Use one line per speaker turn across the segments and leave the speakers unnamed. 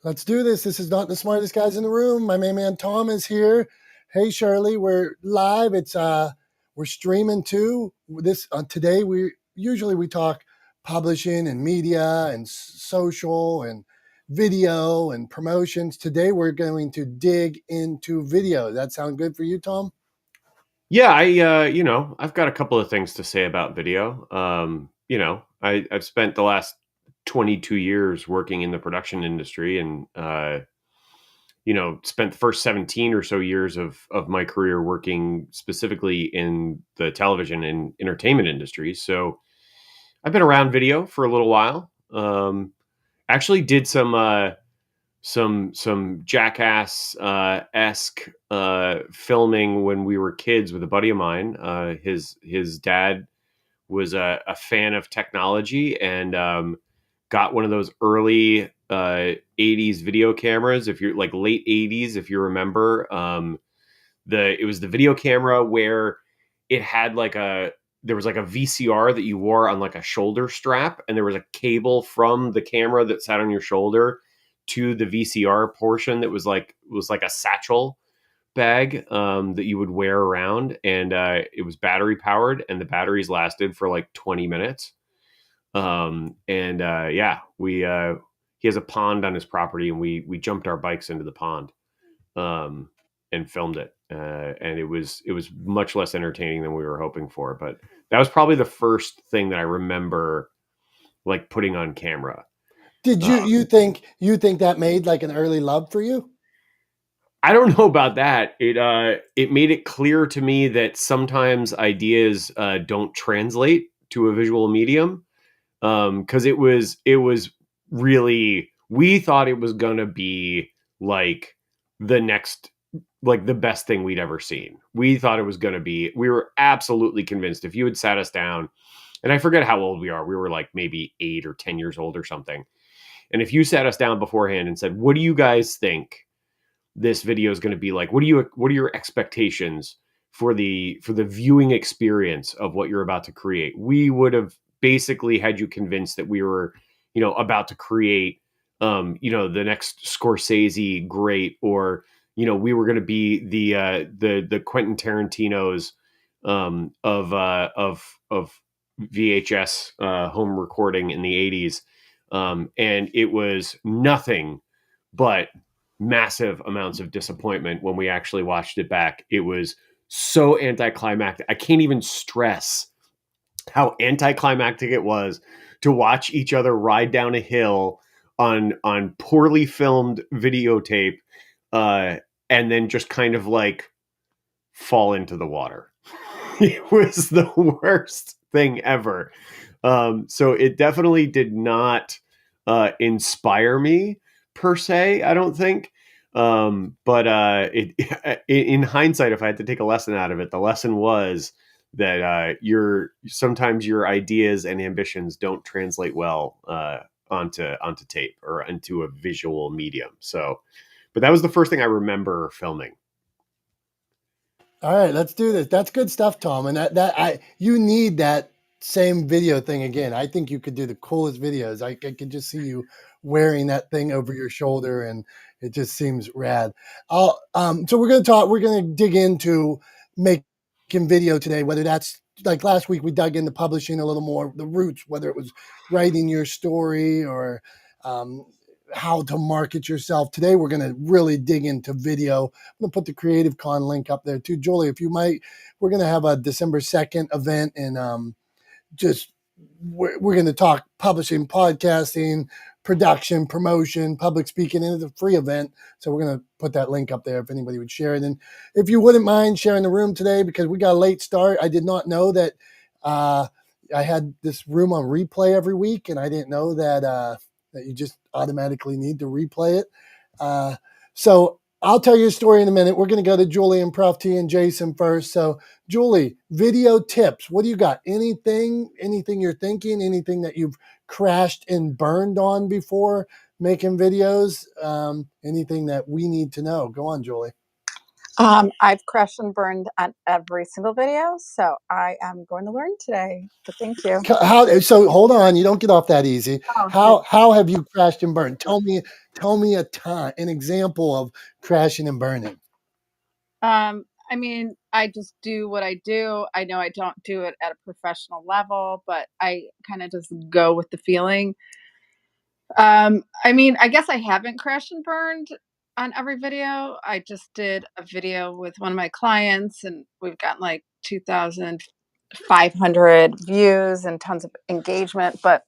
Let's do this. This is not the smartest guys in the room. My main man Tom is here. Hey Shirley, we're live. We're streaming too. This today we talk publishing and media and social and video and promotions. Today we're going to dig into video. Does that sound good for you, Tom?
Yeah, I've got a couple of things to say about video. I've spent the last 22 years working in the production industry and, spent the first 17 or so years of my career working specifically in the television and entertainment industries. So I've been around video for a little while. Actually did some jackass esque filming when we were kids with a buddy of mine. His dad was a fan of technology and got one of those early 80s video cameras. If you're like late 80s, if you remember, it was the video camera where it had there was like a VCR that you wore on like a shoulder strap, and there was a cable from the camera that sat on your shoulder to the VCR portion that was like a satchel bag that you would wear around, and it was battery powered, and the batteries lasted for like 20 minutes. He has a pond on his property, and we jumped our bikes into the pond and filmed it, and it was much less entertaining than we were hoping for, but that was probably the first thing that I remember like putting on camera.
Did you think that made like an early love for you?
I don't know about that. It made it clear to me that sometimes ideas don't translate to a visual medium, because it was really, we thought it was gonna be like the next, like the best thing we'd ever seen. We thought it was gonna be. We were absolutely convinced. If you had sat us down, and I forget how old we are, we were like maybe 8 or 10 years old or something. And if you sat us down beforehand and said, "What do you guys think this video is going to be like? What are your expectations for the viewing experience of what you're about to create?" We would have basically had you convinced that we were, about to create, the next Scorsese great, or we were going to be the Quentin Tarantino's of VHS home recording in the 80s, and it was nothing but massive amounts of disappointment when we actually watched it back. It was so anticlimactic. I can't even stress how anticlimactic it was to watch each other ride down a hill on poorly filmed videotape, and then just kind of like fall into the water. It was the worst thing ever. So it definitely did not inspire me per se, I don't think. But in hindsight, if I had to take a lesson out of it, the lesson was that sometimes your ideas and ambitions don't translate well onto tape or into a visual medium. So, but that was the first thing I remember filming.
All right, let's do this. That's good stuff, Tom. And you need that same video thing again. I think you could do the coolest videos. I could just see you wearing that thing over your shoulder, and it just seems rad. So we're gonna dig into making video today, whether that's like last week we dug into publishing a little more, the roots, whether it was writing your story or um, how to market yourself. Today we're going to really dig into video. I'm going to put the Creative Con link up there too. Julie, if you might, we're going to have a December 2nd event, and just we're going to talk publishing, podcasting, production, promotion, public speaking, and it's a free event. So we're going to put that link up there if anybody would share it. And if you wouldn't mind sharing the room today, because we got a late start. I did not know that I had this room on replay every week, and I didn't know that you just automatically need to replay it. So I'll tell you a story in a minute. We're going to go to Julie and Prof T and Jason first. So Julie, video tips. What do you got? Anything you're thinking? Anything that you've crashed and burned on before making videos? Anything that we need to know? Go on, Julie.
I've crashed and burned on every single video, so I am going to learn today. But thank you.
How? So hold on, you don't get off that easy.
Oh,
How have you crashed and burned? Tell me an example of crashing and burning.
I mean, I just do what I do. I know I don't do it at a professional level, but I kind of just go with the feeling. I mean, I guess I haven't crashed and burned on every video. I just did a video with one of my clients, and we've gotten like 2,500 views and tons of engagement. But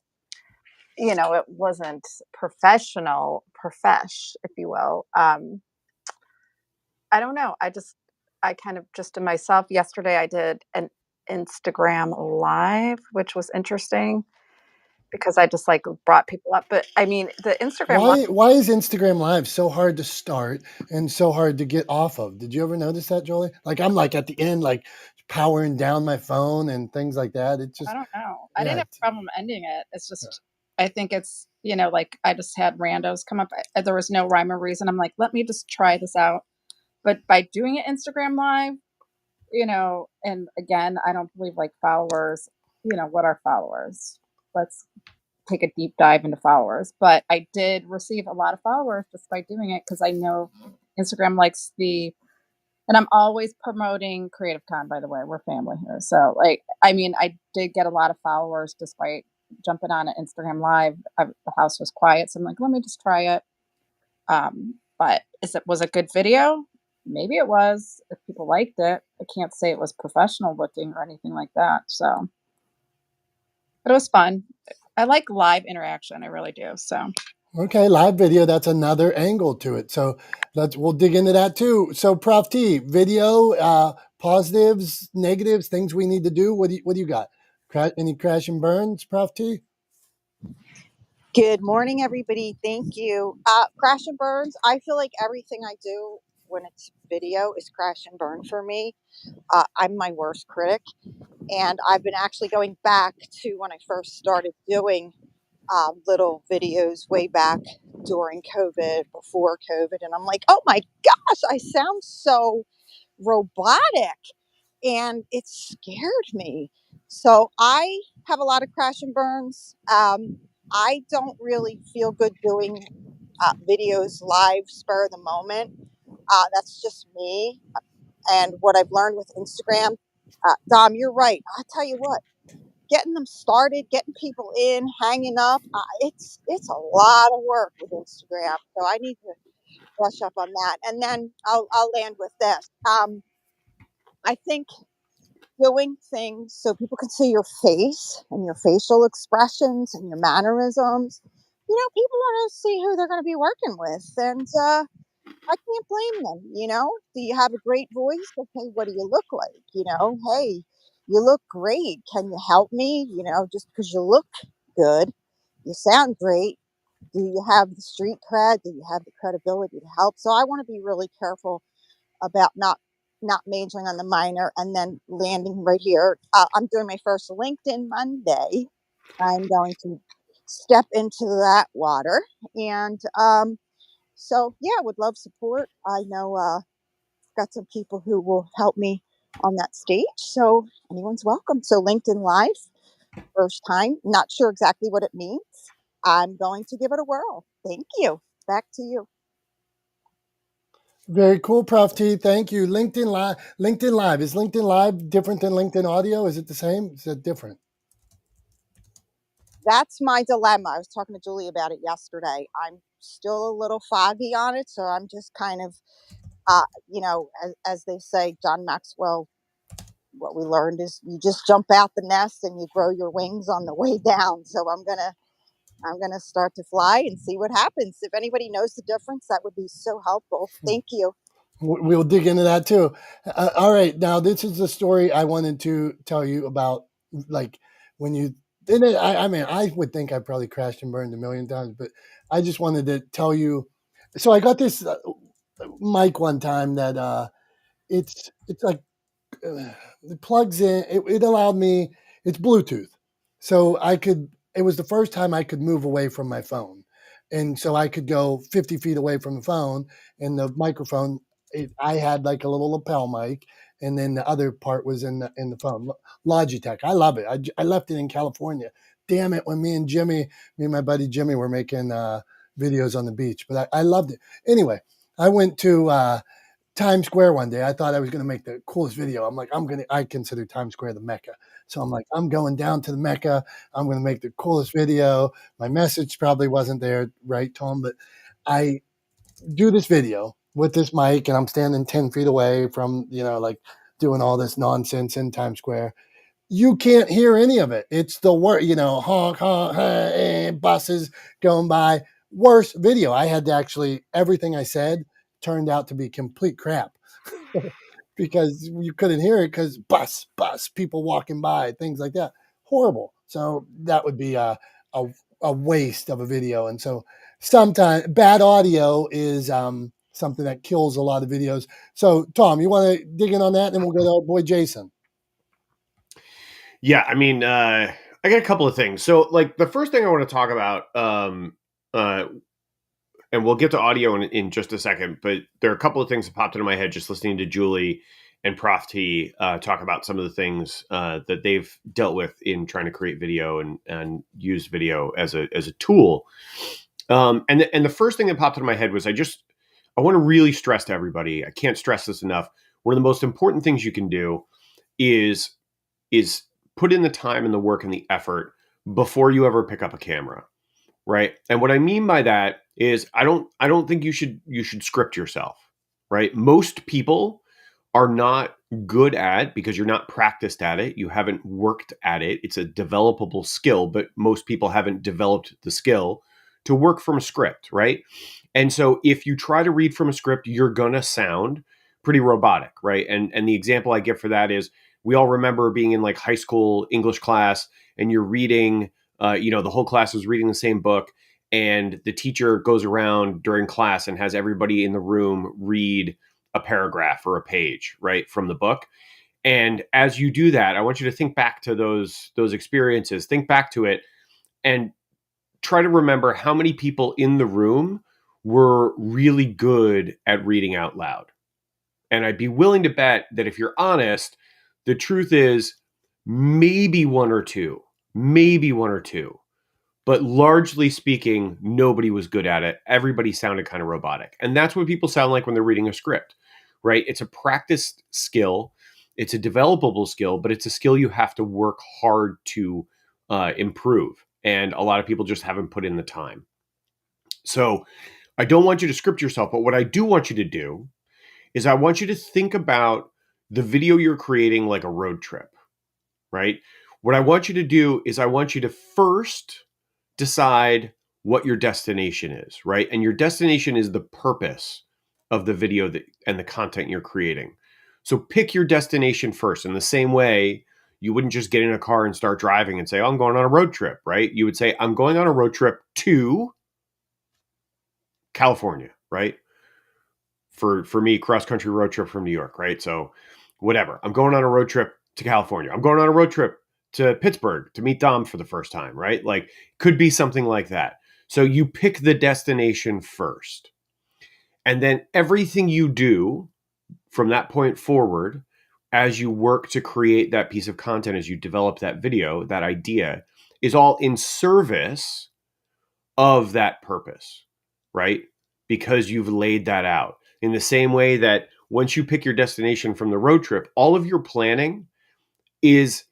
it wasn't if you will. I don't know. I kind of just to myself. Yesterday, I did an Instagram live, which was interesting because I just like brought people up. But I mean, the Instagram live.
Why is Instagram Live so hard to start and so hard to get off of? Did you ever notice that, Jolie? Like I'm like at the end, like powering down my phone and things like that. It
I
just
don't know. I didn't
yeah.
have a problem ending it. It's just, I think it's, like I just had randos come up. There was no rhyme or reason. I'm like, let me just try this out. But by doing it Instagram live, and again, I don't believe like followers, what are followers? Let's take a deep dive into followers. But I did receive a lot of followers just by doing it because I know Instagram likes and I'm always promoting Creative Con, by the way. We're family here. So, like, I mean, I did get a lot of followers despite jumping on an Instagram live. The house was quiet. So I'm like, let me just try it. But was a good video? Maybe it was. If people liked it, I can't say it was professional looking or anything like that. So, but it was fun. I like live interaction. I really do. So,
Okay, live video, that's another angle to it. So we'll dig into that too. So Prof T, video, positives, negatives, things we need to do. What do you got? Any crash and burns, Prof T?
Good morning, everybody. Thank you. Crash and burns. I feel like everything I do when it's video is crash and burn for me. I'm my worst critic. And I've been actually going back to when I first started doing little videos way back during COVID, before COVID. And I'm like, oh my gosh, I sound so robotic. And it scared me. So I have a lot of crash and burns. I don't really feel good doing videos live spur of the moment. That's just me. And what I've learned with Instagram, Dom, you're right. I'll tell you what, getting them started, getting people in, hanging up, it's a lot of work with Instagram. So I need to brush up on that. And then I'll land with this. I think doing things so people can see your face and your facial expressions and your mannerisms. People want to see who they're going to be working with, and I can't blame them. Do you have a great voice? Okay, what do you look like? Hey, you look great. Can you help me? Just because you look good, you sound great. Do you have the street cred? Do you have the credibility to help? So I want to be really careful about not majoring on the minor and then landing right here. I'm doing my first LinkedIn Monday. I'm going to step into that water, and so yeah, would love support. I know got some people who will help me on that stage, so anyone's welcome. So LinkedIn Live, first time, not sure exactly what it means. I'm going to give it a whirl. Thank you. Back to you.
Very cool, Prof T. Thank you. LinkedIn Live. LinkedIn Live. Is LinkedIn Live different than LinkedIn Audio? Is it the same? Is it different?
That's my dilemma. I was talking to Julie about it yesterday. I'm still a little foggy on it, so I'm just kind of, as they say, John Maxwell. What we learned is you just jump out the nest and you grow your wings on the way down. So I'm gonna start to fly and see what happens. If anybody knows the difference, that would be so helpful. Thank you.
We'll dig into that too. All right, now this is the story I wanted to tell you about. Like when you did it, I mean, I would think I probably crashed and burned a million times, but I just wanted to tell you. So I got this mic one time that it's like it plugs in. It allowed me. It's Bluetooth, so I could. It was the first time I could move away from my phone, and so I could go 50 feet away from the phone, and the microphone. I had like a little lapel mic, and then the other part was in the phone. Logitech, I love it. I left it in California. Damn it, when me and my buddy Jimmy were making videos on the beach, but I loved it. Anyway, I went to Times Square one day. I thought I was going to make the coolest video. I'm like, I consider Times Square the Mecca. So I'm like, I'm going down to the Mecca. I'm going to make the coolest video. My message probably wasn't there, right, Tom? But I do this video with this mic, and I'm standing 10 feet away from, like doing all this nonsense in Times Square. You can't hear any of it. It's the word, honk, honk, buses going by. Worst video. I had to actually, everything I said turned out to be complete crap because you couldn't hear it because bus, people walking by, things like that. Horrible. So that would be a waste of a video. And so sometimes bad audio is something that kills a lot of videos. So Tom, you want to dig in on that, and then we'll go to our boy Jason.
Yeah, I mean, I got a couple of things. So, like, the first thing I want to talk about, and we'll get to audio in just a second, but there are a couple of things that popped into my head just listening to Julie and Prof T talk about some of the things that they've dealt with in trying to create video and use video as a tool. And the first thing that popped into my head was I want to really stress to everybody, I can't stress this enough, one of the most important things you can do is put in the time and the work and the effort before you ever pick up a camera, right? And what I mean by that is I don't think you should script yourself, right? Most people are not good at, because you're not practiced at it, you haven't worked at it. It's a developable skill, but most people haven't developed the skill to work from a script, right? And so if you try to read from a script, you're gonna sound pretty robotic, right? And the example I give for that is, we all remember being in like high school English class, and you're reading, the whole class is reading the same book, and the teacher goes around during class and has everybody in the room read a paragraph or a page, right, from the book. And as you do that, I want you to think back to those experiences, think back to it, and try to remember how many people in the room were really good at reading out loud. And I'd be willing to bet that if you're honest, the truth is maybe one or two, but largely speaking, nobody was good at it. Everybody sounded kind of robotic. And that's what people sound like when they're reading a script, right? It's a practiced skill. It's a developable skill, but it's a skill you have to work hard to improve. And a lot of people just haven't put in the time. So I don't want you to script yourself, but what I do want you to do is I want you to think about the video you're creating like a road trip, right? What I want you to do is I want you to first decide what your destination is, right? And your destination is the purpose of the video and the content you're creating. So pick your destination first. In the same way, you wouldn't just get in a car and start driving and say, oh, I'm going on a road trip, right? You would say, I'm going on a road trip to California, right? For me, cross-country road trip from New York, right? So whatever. I'm going on a road trip to California. I'm going on a road trip to Pittsburgh to meet Dom for the first time, right? Like, could be something like that. So you pick the destination first. And then everything you do from that point forward, as you work to create that piece of content, as you develop that video, that idea, is all in service of that purpose, right? Because you've laid that out. In the same way that once you pick your destination from the road trip, all of your planning is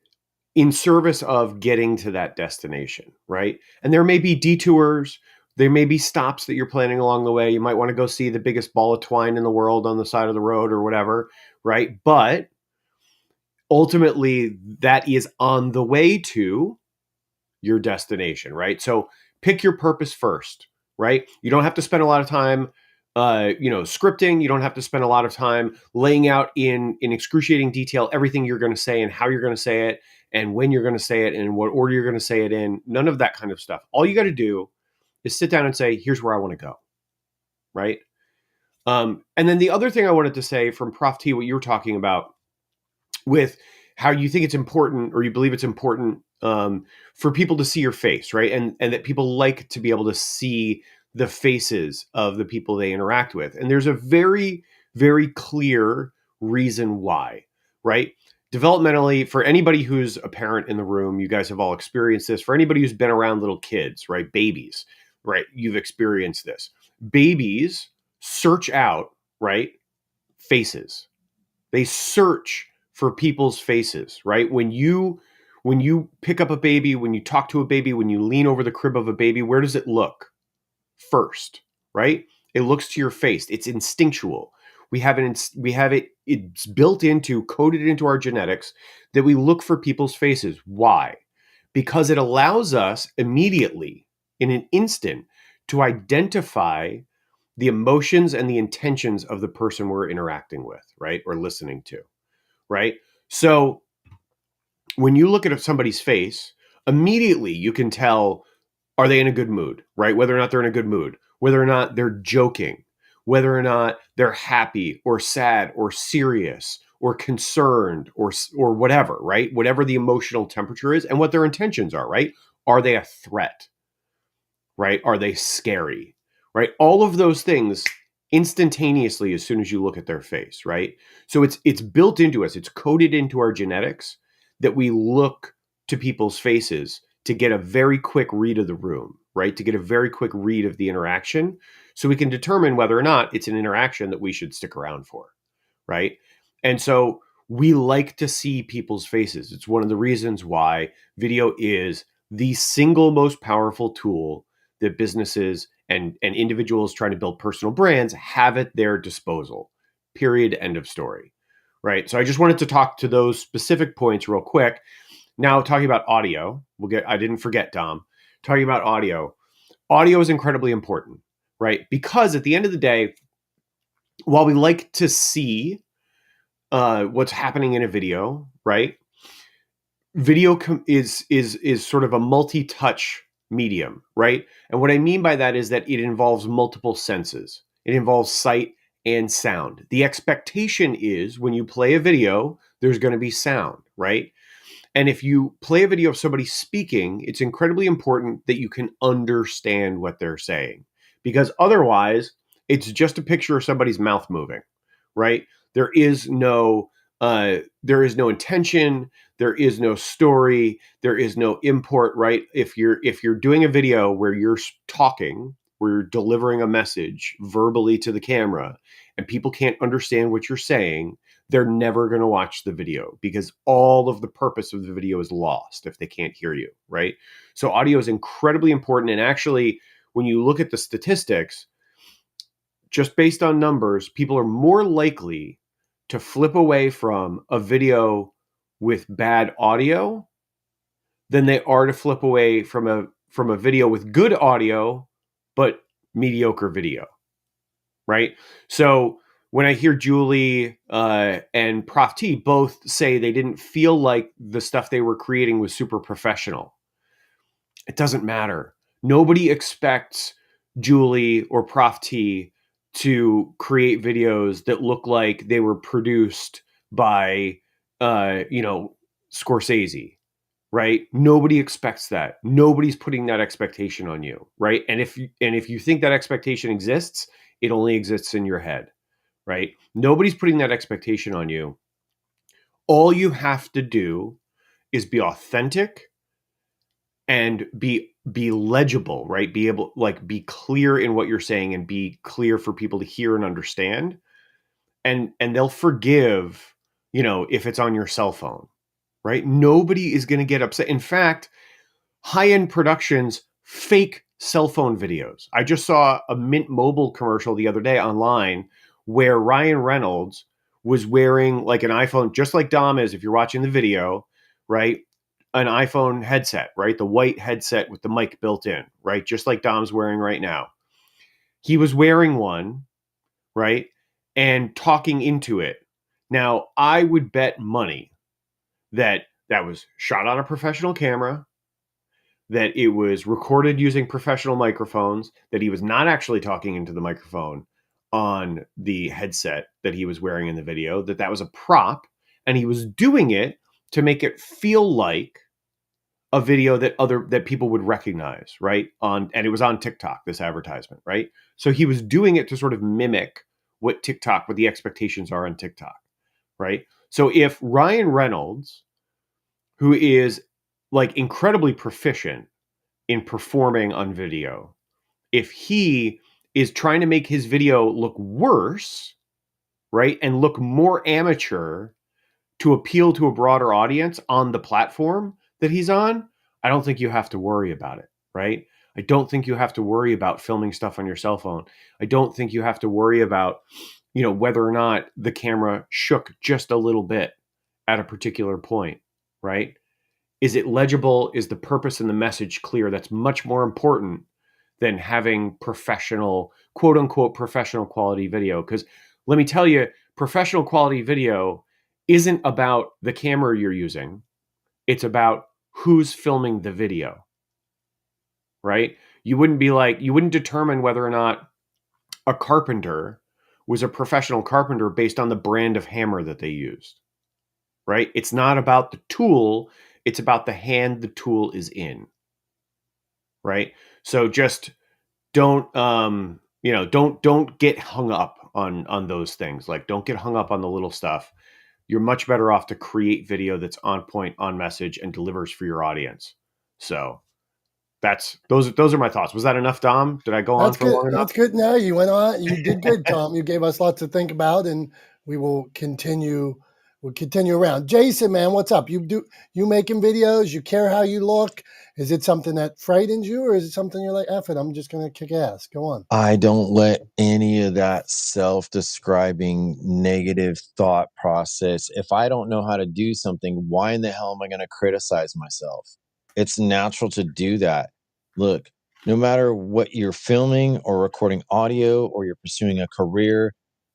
in service of getting to that destination, right? And there may be detours, there may be stops that you're planning along the way. You might want to go see the biggest ball of twine in the world on the side of the road or whatever, right? But ultimately, that is on the way to your destination, right? So pick your purpose first, right? You don't have to spend a lot of time scripting. You don't have to spend a lot of time laying out in excruciating detail everything you're going to say and how you're going to say it and when you're going to say it and in what order you're going to say it in. None of that kind of stuff. All you got to do is sit down and say, here's where I want to go, right? And then the other thing I wanted to say from Prof T, what you were talking about with how you think it's important, or you believe it's important for people to see your face, right? And that people like to be able to see the faces of the people they interact with. And there's a very, very clear reason why, right? Developmentally, for anybody who's a parent in the room, you guys have all experienced this. For anybody who's been around little kids, right? Babies, right? You've experienced this. Babies search out, right? Faces. They search for people's faces, right? When you pick up a baby, when you talk to a baby, when you lean over the crib of a baby, where does it look first, right? It looks to your face. It's instinctual. We have it, it's built into, coded into our genetics that we look for people's faces. Why? Because it allows us immediately, in an instant, to identify the emotions and the intentions of the person we're interacting with, right? Or listening to, right? So when you look at somebody's face, immediately you can tell, are they in a good mood, right? Whether or not they're in a good mood, whether or not they're joking, whether or not they're happy or sad or serious or concerned or whatever, right? Whatever the emotional temperature is and what their intentions are, right? Are they a threat? Right? Are they scary? Right? All of those things instantaneously as soon as you look at their face, right? So it's built into us. It's coded into our genetics that we look to people's faces to get a very quick read of the room, right? To get a very quick read of the interaction so we can determine whether or not it's an interaction that we should stick around for, right? And so we like to see people's faces. It's one of the reasons why video is the single most powerful tool that businesses and individuals trying to build personal brands have at their disposal. Period. End of story. Right. So I just wanted to talk to those specific points real quick. Now talking about audio, I didn't forget, Dom, talking about audio. Audio is incredibly important, right? Because at the end of the day, while we like to see what's happening in a video, right? Video is sort of a multi-touch medium, right? And what I mean by that is that it involves multiple senses. It involves sight and sound. The expectation is when you play a video, there's going to be sound, right? And if you play a video of somebody speaking, it's incredibly important that you can understand what they're saying, because otherwise it's just a picture of somebody's mouth moving, right? There is no intention, there is no story, there is no import, right? If you're doing a video where you're talking, where you're delivering a message verbally to the camera and people can't understand what you're saying, they're never going to watch the video because all of the purpose of the video is lost if they can't hear you, right? So audio is incredibly important. And actually, when you look at the statistics, just based on numbers, people are more likely to flip away from a video with bad audio than they are to flip away from a video with good audio but mediocre video, right? So when I hear Julie and Prof T both say they didn't feel like the stuff they were creating was super professional, it doesn't matter. Nobody expects Julie or Prof T to create videos that look like they were produced by, Scorsese, right? Nobody expects that. Nobody's putting that expectation on you, right? And if you think that expectation exists, it only exists in your head, right? Nobody's putting that expectation on you. All you have to do is be authentic and be legible, right? Be clear in what you're saying and be clear for people to hear and understand. And they'll forgive, if it's on your cell phone, right? Nobody is going to get upset. In fact, high-end productions fake cell phone videos. I just saw a Mint Mobile commercial the other day online where Ryan Reynolds was wearing like an iPhone, just like Dom is, if you're watching the video, right? An iPhone headset, right? The white headset with the mic built in, right? Just like Dom's wearing right now. He was wearing one, right? And talking into it. Now, I would bet money that was shot on a professional camera, that it was recorded using professional microphones, that he was not actually talking into the microphone on the headset that he was wearing in the video, that was a prop, and he was doing it to make it feel like a video that people would recognize, right? And it was on TikTok, this advertisement, right? So he was doing it to sort of mimic what the expectations are on TikTok, right? So if Ryan Reynolds, who is like incredibly proficient in performing on video, if he is trying to make his video look worse, right, and look more amateur to appeal to a broader audience on the platform that he's on, I don't think you have to worry about it, right? I don't think you have to worry about filming stuff on your cell phone. I don't think you have to worry about, whether or not the camera shook just a little bit at a particular point, right? Is it legible? Is the purpose and the message clear? That's much more important than having professional, quote unquote, professional quality video. Because let me tell you, professional quality video isn't about the camera you're using. It's about who's filming the video, right? You wouldn't determine whether or not a carpenter was a professional carpenter based on the brand of hammer that they used, right? It's not about the tool. It's about the hand the tool is in, right? So just don't don't get hung up on those things. Like, don't get hung up on the little stuff. You're much better off to create video that's on point, on message, and delivers for your audience. So those are my thoughts. Was that enough, Dom? Did I go on
That's
for
good.
long enough?
That's good. No, you went on. You did good, Tom. You gave us lots to think about, and we will continue. We'll continue around. Jason, man, what's up? You making videos? You care how you look? Is it something that frightens you, or is it something you're like, F it, I'm just gonna kick ass? Go on.
I don't let any of that self-describing negative thought process. If I don't know how to do something, why in the hell am I going to criticize myself? It's natural to do that. Look, no matter what you're filming or recording audio or you're pursuing a career,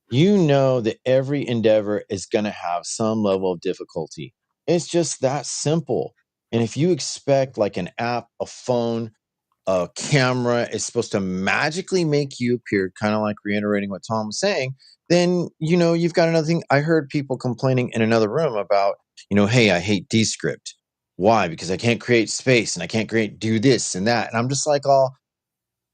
you know that every endeavor is going to have some level of difficulty. It's just that simple. And if you expect like an app, a phone, a camera is supposed to magically make you appear, kind of like reiterating what Tom was saying, then, you've got another thing. I heard people complaining in another room about, hey, I hate Descript. Why? Because I can't create space and I can't do this and that. And I'm just like,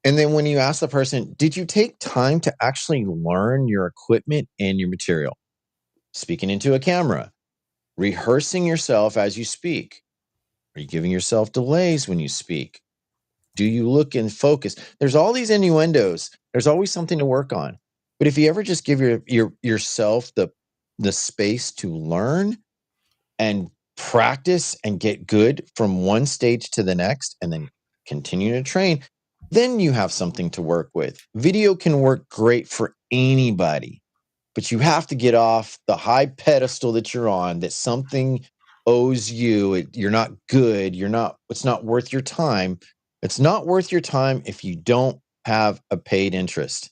and then when you ask the person, did you take time to actually learn your equipment and your material? Speaking into a camera, rehearsing yourself as you speak. Are you giving yourself delays when you speak? Do you look and focus? There's all these innuendos. There's always something to work on. But if you ever just give yourself the space to learn and practice and get good from one stage to the next and then continue to train, then you have something to work with. Video can work great for anybody, but you have to get off the high pedestal that you're on, that something owes you. You're not good. It's not worth your time. It's not worth your time if you don't have a paid interest.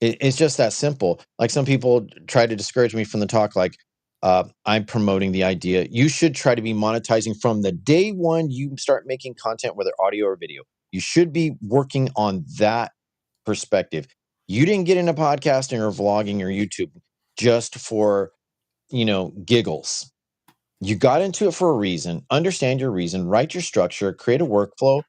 It's just that simple. Like, some people try to discourage me from the talk, like, I'm promoting the idea. You should try to be monetizing from the day one you start making content, whether audio or video. You should be working on that perspective. You didn't get into podcasting or vlogging or YouTube just for, giggles. You got into it for a reason. Understand your reason, write your structure, create a workflow,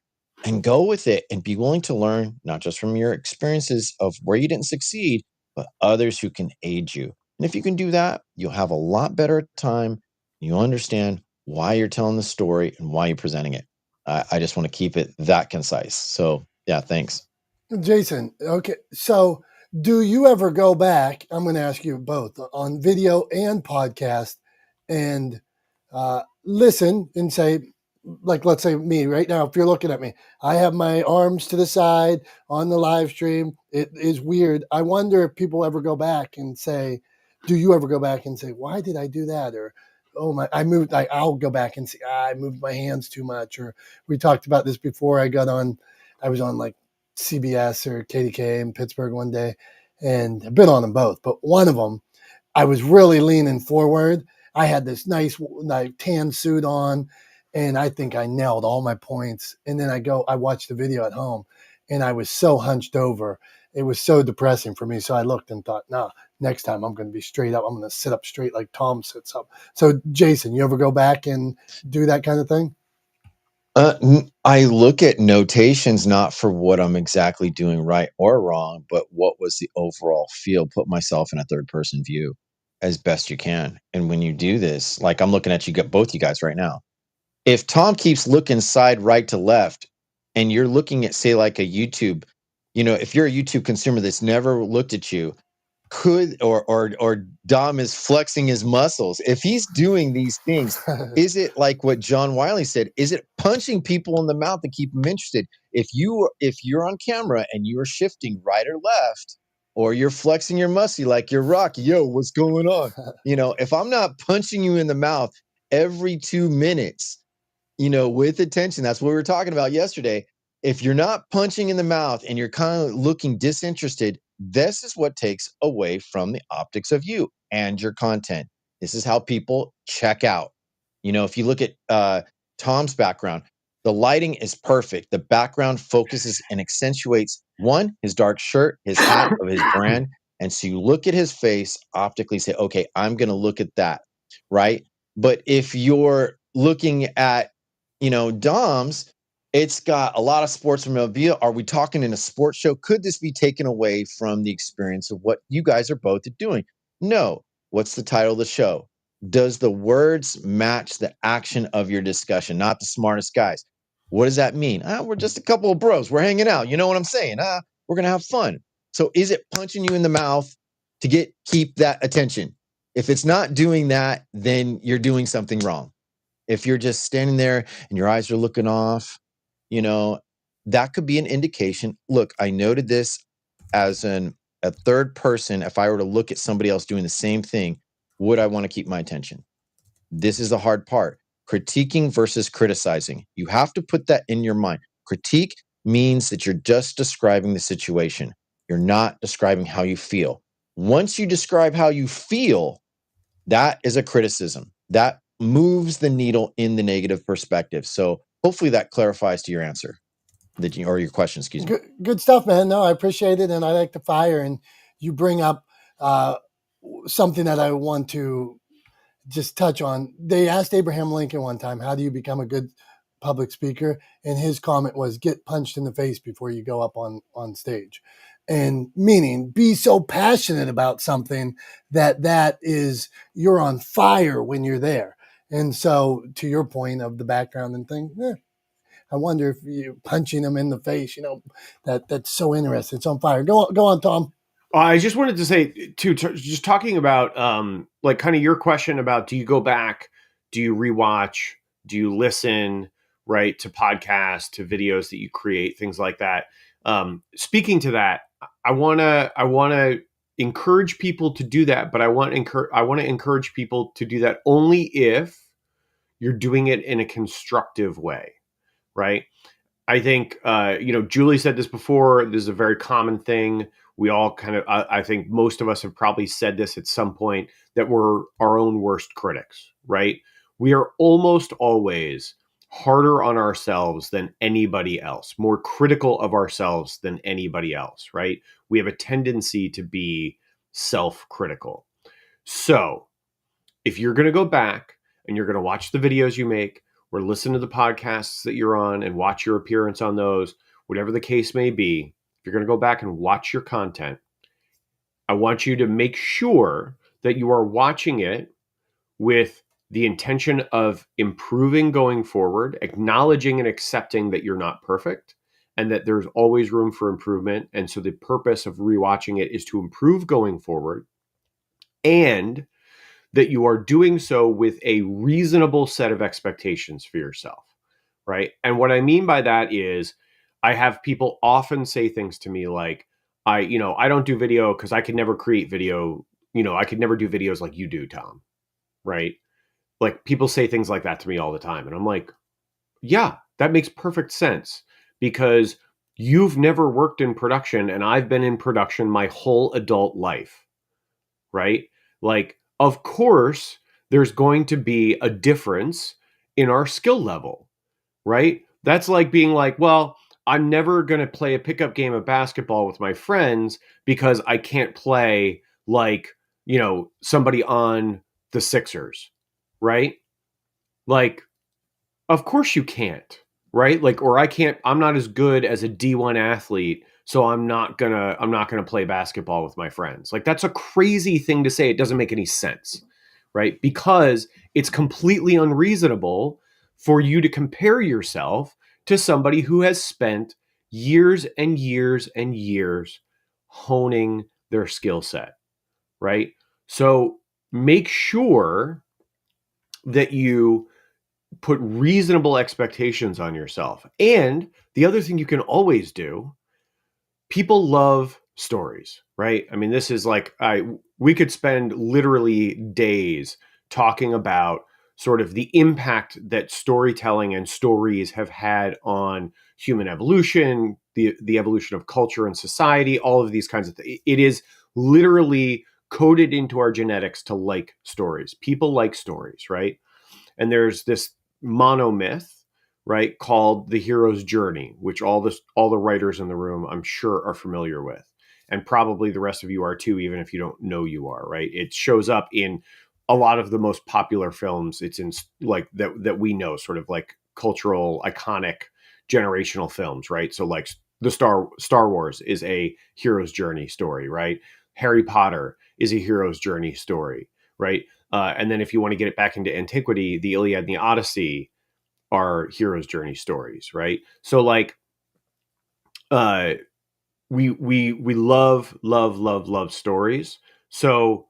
and go with it, and be willing to learn, not just from your experiences of where you didn't succeed, but others who can aid you. And if you can do that, you'll have a lot better time. You'll understand why you're telling the story and why you're presenting it. I just want to keep it that concise. So, yeah, thanks.
Jason, okay. So do you ever go back? I'm going to ask you both on video and podcast and listen and say, like, let's say me right now, if you're looking at me, I have my arms to the side on the live stream. It is weird. I wonder if people ever go back and say, do you ever go back and say, why did I do that? Or, oh my, I'll go back and say, I moved my hands too much. Or we talked about this before I was on like CBS or KDK in Pittsburgh one day, and I've been on them both, but one of them, I was really leaning forward. I had this nice like tan suit on, and I think I nailed all my points. And then I watched the video at home, and I was so hunched over. It was so depressing for me. So I looked and thought, nah, next time I'm going to be straight up. I'm going to sit up straight like Tom sits up. So Jason, you ever go back and do that kind of thing?
I look at notations not for what I'm exactly doing right or wrong, but what was the overall feel. Put myself in a third person view as best you can. And when you do this, like I'm looking at you, both you guys right now. If Tom keeps looking side right to left, and you're looking at, say, like a YouTube, if you're a YouTube consumer that's never looked at you, could or Dom is flexing his muscles. If he's doing these things, is it like what John Wiley said? Is it punching people in the mouth to keep them interested? If you're on camera and you're shifting right or left, or you're flexing your muscle like you're Rocky, yo, what's going on? If I'm not punching you in the mouth every 2 minutes, with attention, that's what we were talking about yesterday. If you're not punching in the mouth and you're kind of looking disinterested, this is what takes away from the optics of you and your content. This is how people check out. If you look at Tom's background, the lighting is perfect. The background focuses and accentuates his dark shirt, his hat of his brand. And so you look at his face optically, say, okay, I'm going to look at that. Right. But if you're looking at, Dom's, it's got a lot of sports memorabilia. Are we talking in a sports show? Could this be taken away from the experience of what you guys are both doing? No. What's the title of the show? Does the words match the action of your discussion? Not the smartest guys. What does that mean? We're just a couple of bros. We're hanging out. You know what I'm saying? We're going to have fun. So is it punching you in the mouth to keep that attention? If it's not doing that, then you're doing something wrong. If you're just standing there and your eyes are looking off, that could be an indication. Look, I noted this as a third person. If I were to look at somebody else doing the same thing, would I want to keep my attention? This is the hard part. Critiquing versus criticizing. You have to put that in your mind. Critique means that you're just describing the situation. You're not describing how you feel. Once you describe how you feel, that is a criticism. That moves the needle in the negative perspective. So hopefully that clarifies to your answer or your question, excuse me.
Good stuff, man. No, I appreciate it. And I like the fire. And you bring up something that I want to just touch on. They asked Abraham Lincoln one time, how do you become a good public speaker? And his comment was, get punched in the face before you go up on stage. And meaning be so passionate about something that is, you're on fire when you're there. And so to your point of the background and thing, I wonder if you're punching them in the face, that's so interesting. It's on fire. Go on, Tom.
I just wanted to say too, just talking about like kind of your question about, do you go back, do you rewatch, do you listen, right, to podcasts, to videos that you create, things like that. Speaking to that, I want to encourage people to do that, but I want to encourage people to do that only if you're doing it in a constructive way, right? I think, Julie said this before. This is a very common thing. We all kind of, I think most of us have probably said this at some point, that we're our own worst critics, right? We are almost always harder on ourselves than anybody else, more critical of ourselves than anybody else, right? We have a tendency to be self-critical. So if you're going to go back and you're going to watch the videos you make, or listen to the podcasts that you're on and watch your appearance on those, whatever the case may be, if you're going to go back and watch your content, I want you to make sure that you are watching it with the intention of improving going forward, acknowledging and accepting that you're not perfect and that there's always room for improvement. And so the purpose of rewatching it is to improve going forward, and that you are doing so with a reasonable set of expectations for yourself, right? And what I mean by that is, I have people often say things to me like, I don't do video because I could never create video. I could never do videos like you do, Tom, right? Like, people say things like that to me all the time. And I'm like, yeah, that makes perfect sense, because you've never worked in production and I've been in production my whole adult life, right? Like, of course, there's going to be a difference in our skill level, right? That's like being like, well, I'm never going to play a pickup game of basketball with my friends because I can't play like, somebody on the Sixers, right? Like, of course you can't. right? Like, or I'm not as good as a D1 athlete, so I'm not gonna play basketball with my friends. Like, that's a crazy thing to say. It doesn't make any sense, right? Because it's completely unreasonable for you to compare yourself to somebody who has spent years and years and years honing their skill set, right? So make sure that you put reasonable expectations on yourself. And the other thing you can always do, people love stories, right? I mean, this is like we could spend literally days talking about sort of the impact that storytelling and stories have had on human evolution, the evolution of culture and society, all of these kinds of things. It is literally coded into our genetics to like stories. People like stories, right? And there's this monomyth, right, called the hero's journey, which all the writers in the room, I'm sure, are familiar with, and probably the rest of you are too, even if you don't know you are. Right? It shows up in a lot of the most popular films. It's in like that we know, sort of like cultural, iconic, generational films, right? So like the Star Wars is a hero's journey story, right? Harry Potter is a hero's journey story, right? And then if you want to get it back into antiquity, the Iliad and the Odyssey are hero's journey stories, right? So like uh we love stories. So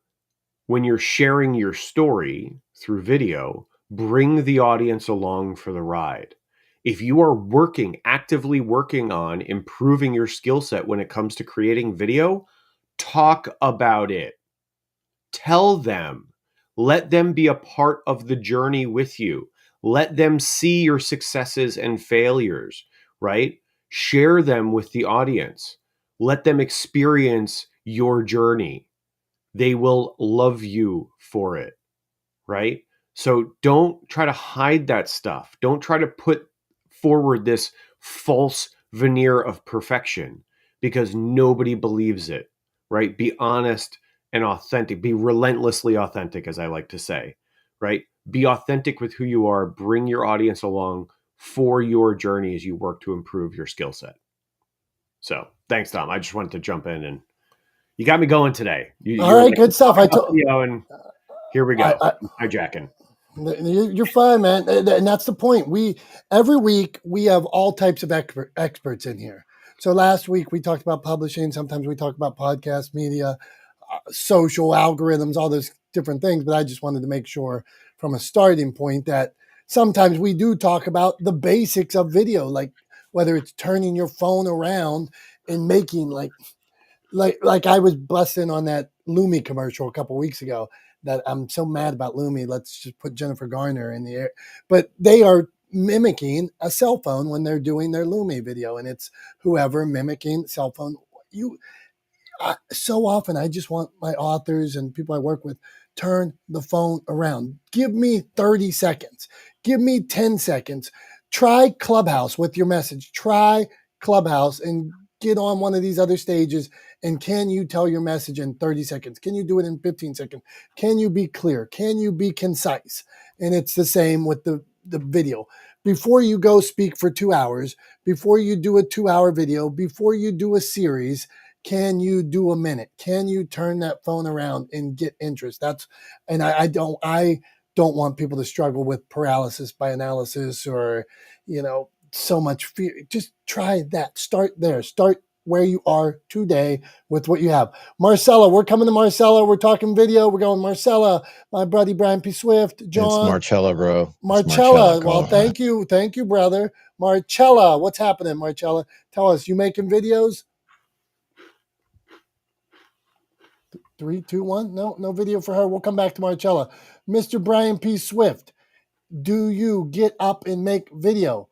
when you're sharing your story through video, bring the audience along for the ride. If you are actively working on improving your skill set when it comes to creating video, talk about it. Tell them, let them be a part of the journey with you. Let them see your successes and failures, right? Share them with the audience. Let them experience your journey. They will love you for it, right? So don't try to hide that stuff. Don't try to put forward this false veneer of perfection because nobody believes it, right? Be honest and authentic. Be relentlessly authentic, as I like to say, right? Be authentic with who you are. Bring your audience along for your journey as you work to improve your skill set. So thanks, Tom. I just wanted to jump in and you got me going today.
All right, good stuff.
And here we go. Hijacking.
You're fine, man, and that's the point. Every week we have all types of experts in here. So last week we talked about publishing. Sometimes we talk about podcast media, social algorithms, all those different things. But I just wanted to make sure from a starting point that sometimes we do talk about the basics of video, like whether it's turning your phone around and making like I was busting on that Lumi commercial a couple weeks ago that I'm so mad about Lumi. Let's just put Jennifer Garner in the air. But they are mimicking a cell phone when they're doing their Lumi video, and it's whoever mimicking cell phone. So often I just want my authors and people I work with, turn the phone around. Give me 30 seconds. Give me 10 seconds. Try Clubhouse with your message. Try Clubhouse and get on one of these other stages. And can you tell your message in 30 seconds? Can you do it in 15 seconds? Can you be clear? Can you be concise? And it's the same with the video. Before you go speak for 2 hours, before you do a 2-hour video, before you do a series, can you do a minute? Can you turn that phone around and get interest? I don't want people to struggle with paralysis by analysis or, so much fear. Just try that. Start there. Start where you are today with what you have. Marcella, we're coming to Marcella. We're talking video. We're going Marcella, my buddy Brian P. Swift, John.
It's Marcella, bro.
Marcella. Well, thank you. Thank you, brother. Marcella, what's happening, Marcella? Tell us, you making videos? 3, 2, 1. No video for her. We'll come back to Marcella. Mr. Brian P. Swift, do you get up and make video?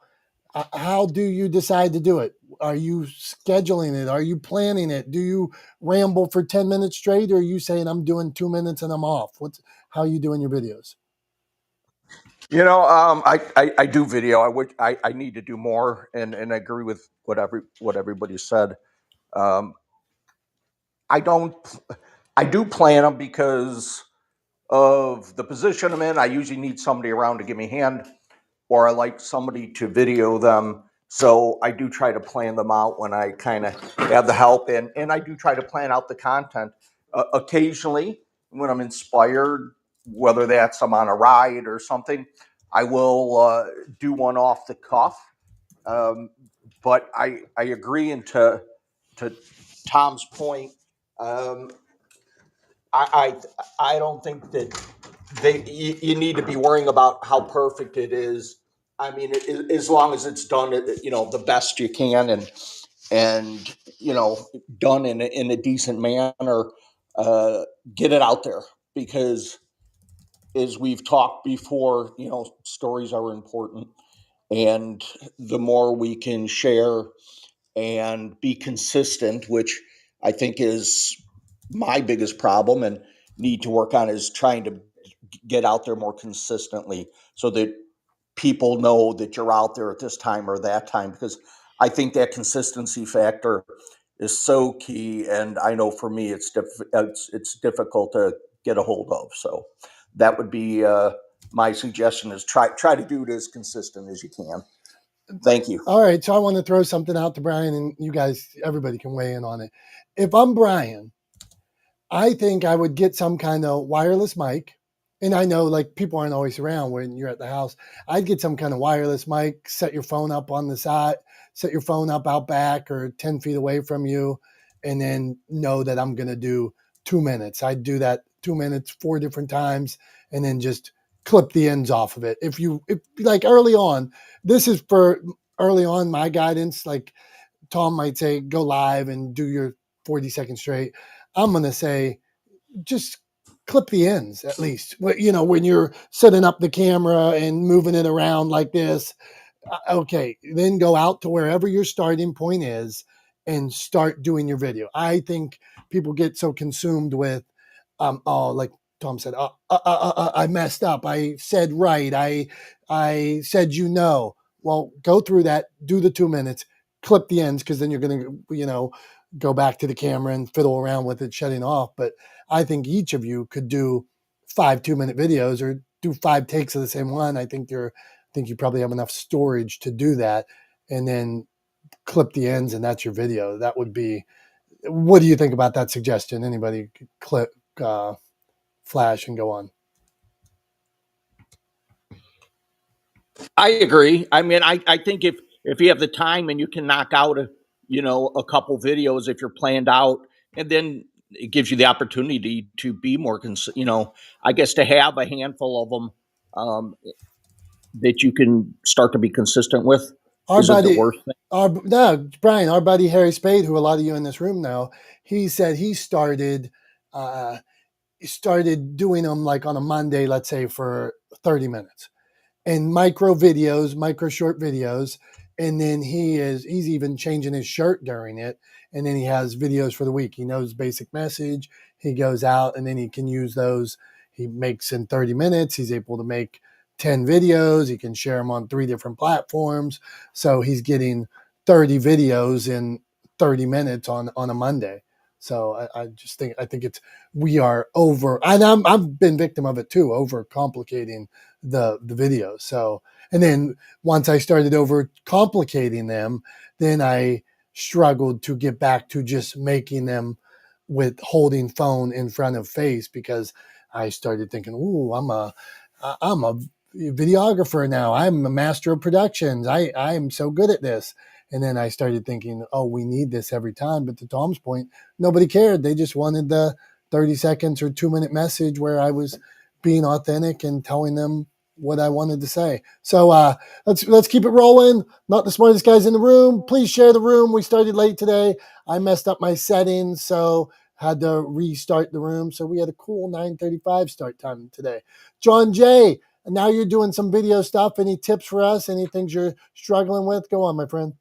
How do you decide to do it? Are you scheduling it? Are you planning it? Do you ramble for 10 minutes straight? Or are you saying I'm doing 2 minutes and I'm off? How are you doing your videos?
I do video. I need to do more, and I agree with what everybody said. I do plan them because of the position I'm in. I usually need somebody around to give me a hand. or I like somebody to video them. So I do try to plan them out when I kind of have the help, and I do try to plan out the content. Occasionally, when I'm inspired, whether that's I'm on a ride or something, I will do one off the cuff. But I agree, and to Tom's point, um, I don't think that you need to be worrying about how perfect it is. I mean, as long as it's done, the best you can, and done in a decent manner, get it out there, because as we've talked before, stories are important, and the more we can share and be consistent, which I think is my biggest problem and need to work on, is trying to get out there more consistently so that people know that you're out there at this time or that time, because I think that consistency factor is so key, and I know for me it's difficult to get a hold of. So that would be my suggestion, is try to do it as consistent as you can. Thank you.
All right, so I want to throw something out to Brian, and you guys, everybody can weigh in on it. If I'm Brian, I think I would get some kind of wireless mic. And I know like people aren't always around when you're at the house. I'd get some kind of wireless mic, set your phone up on the side, set your phone up out back or 10 feet away from you, and then know that I'm going to do 2 minutes. I'd do that 2 minutes, 4 different times, and then just clip the ends off of it. If like early on, this is for early on, my guidance, like Tom might say, go live and do your 40 seconds straight. I'm going to say, just clip the ends at least. When you're setting up the camera and moving it around like this, okay, then go out to wherever your starting point is and start doing your video. I think people get so consumed with, like Tom said, I messed up. I said right. I said, well, go through that, do the 2 minutes, clip the ends, because then you're going to, go back to the camera and fiddle around with it shutting off. But I think each of you could do 5 2-minute videos or do 5 takes of the same one. I think you probably have enough storage to do that, and then clip the ends, and that's your video. That would be. What do you think about that suggestion? Anybody clip, flash, and go on?
I agree. I mean, I think if you have the time and you can knock out a couple videos, if you're planned out, and then it gives you the opportunity to be more I guess to have a handful of them that you can start to be consistent with. Isn't the worst thing.
Brian, our buddy Harry Spade, who a lot of you in this room know, he said he started doing them like on a Monday, let's say for 30 minutes. And micro short videos. And then he's even changing his shirt during it. And then he has videos for the week. He knows basic message. He goes out and then he can use those. He makes in 30 minutes. He's able to make 10 videos. He can share them on 3 different platforms. So he's getting 30 videos in 30 minutes on a Monday. So I think we are over, and I've been victim of it too, over complicating the videos. So, and then once I started over complicating them, then I struggled to get back to just making them with holding phone in front of face, because I started thinking, ooh, I'm a videographer now. I'm a master of productions. I am so good at this. And then I started thinking, oh, we need this every time. But to Tom's point, nobody cared. They just wanted the 30 seconds or 2-minute message where I was being authentic and telling them what I wanted to say. So let's keep it rolling. Not the smartest guys in the room. Please share the room. We started late today. I messed up my settings, so had to restart the room. So we had a cool 9:35 start time today. John Jay, now you're doing some video stuff. Any tips for us? Any things you're struggling with? Go on, my friend.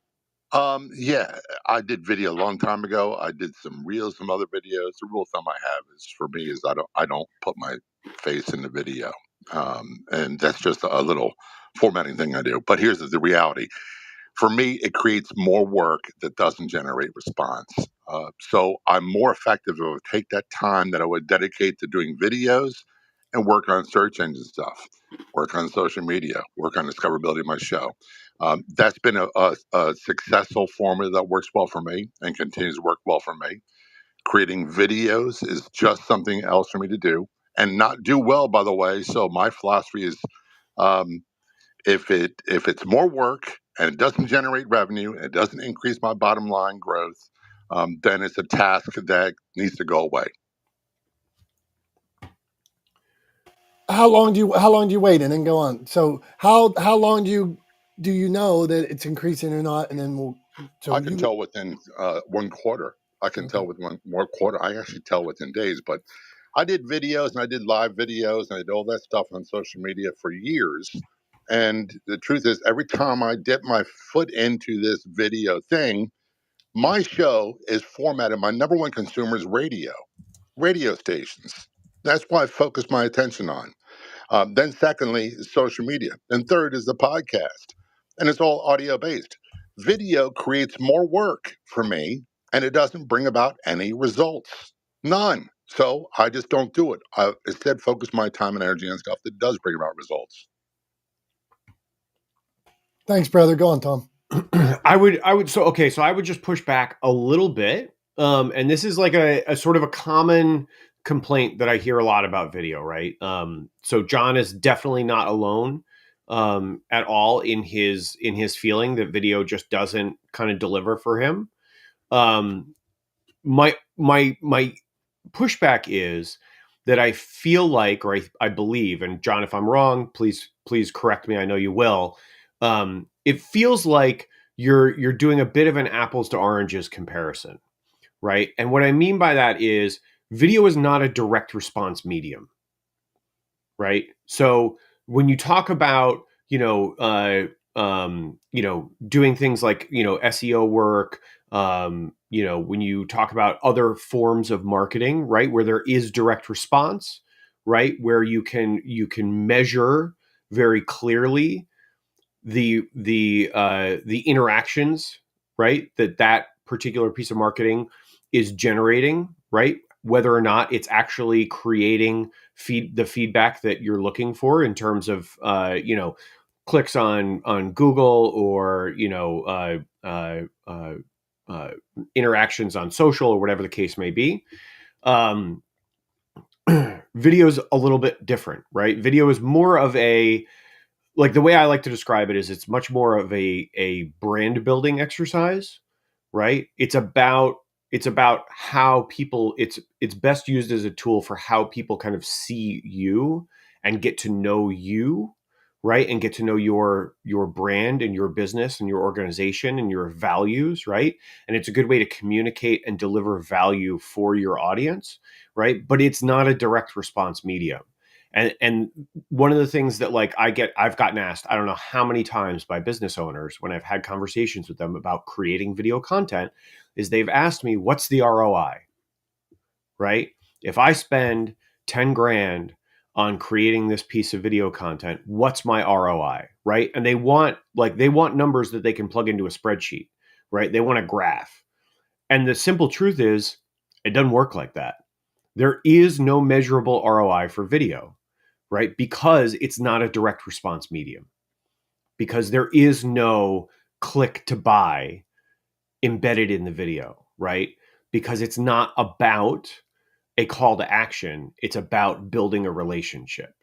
Yeah, I did video a long time ago. I did some reels, some other videos. The rule of thumb I have is, for me, is I don't put my face in the video, and that's just a little formatting thing I do. But here's the reality: for me, it creates more work that doesn't generate response. So I'm more effective if I take that time that I would dedicate to doing videos and work on search engine stuff, work on social media, work on discoverability of my show. That's been a successful formula that works well for me and continues to work well for me. Creating videos is just something else for me to do and not do well, by the way. So my philosophy is, um, if it's more work and it doesn't generate revenue, and it doesn't increase my bottom line growth, then it's a task that needs to go away.
How long do you wait and then go on? So how long do you know that it's increasing or not? And then
I can tell within 1 quarter. I can tell with one quarter. I actually tell within days. But I did videos and I did live videos and I did all that stuff on social media for years. And the truth is, every time I dip my foot into this video thing, my show is formatted. My number one consumer is radio stations. That's why I focus my attention on. Then, secondly, is social media. And third is the podcast. And it's all audio based. Video creates more work for me and it doesn't bring about any results. None. So I just don't do it. I instead focus my time and energy on stuff that does bring about results.
Thanks, brother. Go on, Tom.
I would so I would just push back a little bit. And this is like a sort of a common complaint that I hear a lot about video, right? So John is definitely not alone at all in his feeling that video just doesn't kind of deliver for him. My pushback is that I feel like, or I believe, and John, if I'm wrong, please correct me. I know you will. It feels like you're doing a bit of an apples to oranges comparison, right? And what I mean by that is video is not a direct response medium, right? So when you talk about doing things like SEO work, when you talk about other forms of marketing, right, where there is direct response, right, where you can measure very clearly the interactions, right, that particular piece of marketing is generating, right, whether or not it's actually creating the feedback that you're looking for in terms of clicks on Google or interactions on social or whatever the case may be. Video is a little bit different, right? Video is more of a, like, the way I like to describe it is it's much more of a brand building exercise, right? It's about how people, it's best used as a tool for how people kind of see you and get to know you, right? And get to know your brand and your business and your organization and your values, right? And it's a good way to communicate and deliver value for your audience, right? But it's not a direct response medium. And one of the things that, like, I've gotten asked, I don't know how many times by business owners when I've had conversations with them about creating video content, is they've asked me, what's the ROI, right? If I spend 10 grand on creating this piece of video content, what's my ROI, right? And they want numbers that they can plug into a spreadsheet, right? They want a graph. And the simple truth is, it doesn't work like that. There is no measurable ROI for video, right? Because it's not a direct response medium, because there is no click to buy embedded in the video, right? Because it's not about a call to action. It's about building a relationship,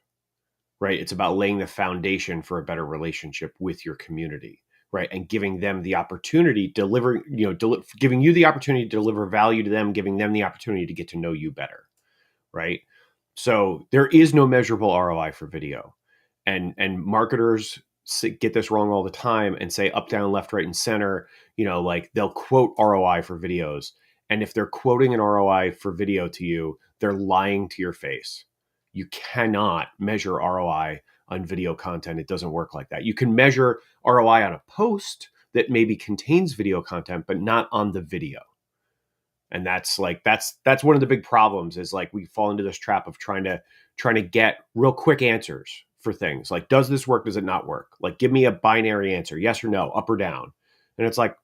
right? It's about laying the foundation for a better relationship with your community, right? And giving them the opportunity, giving you the opportunity to deliver value to them, giving them the opportunity to get to know you better, right? So there is no measurable ROI for video, and marketers get this wrong all the time and say up, down, left, right, and center. Like, they'll quote ROI for videos, and if they're quoting an ROI for video to you, they're lying to your face. You cannot measure ROI on video content. It doesn't work like that. You can measure ROI on a post that maybe contains video content, but not on the video. And that's one of the big problems, is like we fall into this trap of trying to get real quick answers for things. Like, does this work? Does it not work? Like, give me a binary answer, yes or no, up or down. And it's like,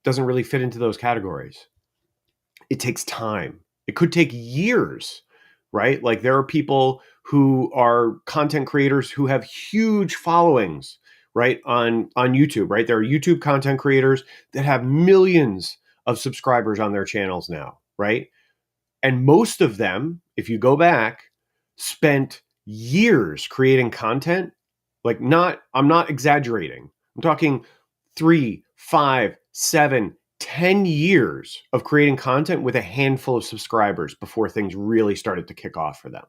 doesn't really fit into those categories. It takes time. It could take years, right? Like there are people who are content creators who have huge followings, right, on YouTube, right? There are YouTube content creators that have millions of subscribers on their channels now, right? And most of them, if you go back, spent years creating content. Like I'm not exaggerating. I'm talking 3, 5, 7, 10 years of creating content with a handful of subscribers before things really started to kick off for them,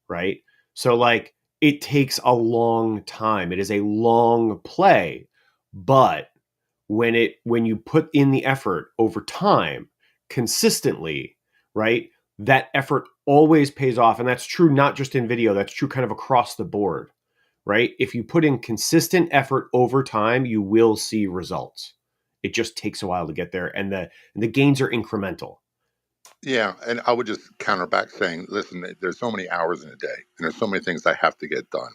right? So like it takes a long time. It is a long play, but when you put in the effort over time consistently, right, that effort always pays off. And that's true not just in video, that's true kind of across the board, right? If you put in consistent effort over time, you will see results. It just takes a while to get there, and the gains are incremental.
Yeah, and I would just counter back saying, listen, there's so many hours in a day, and there's so many things I have to get done.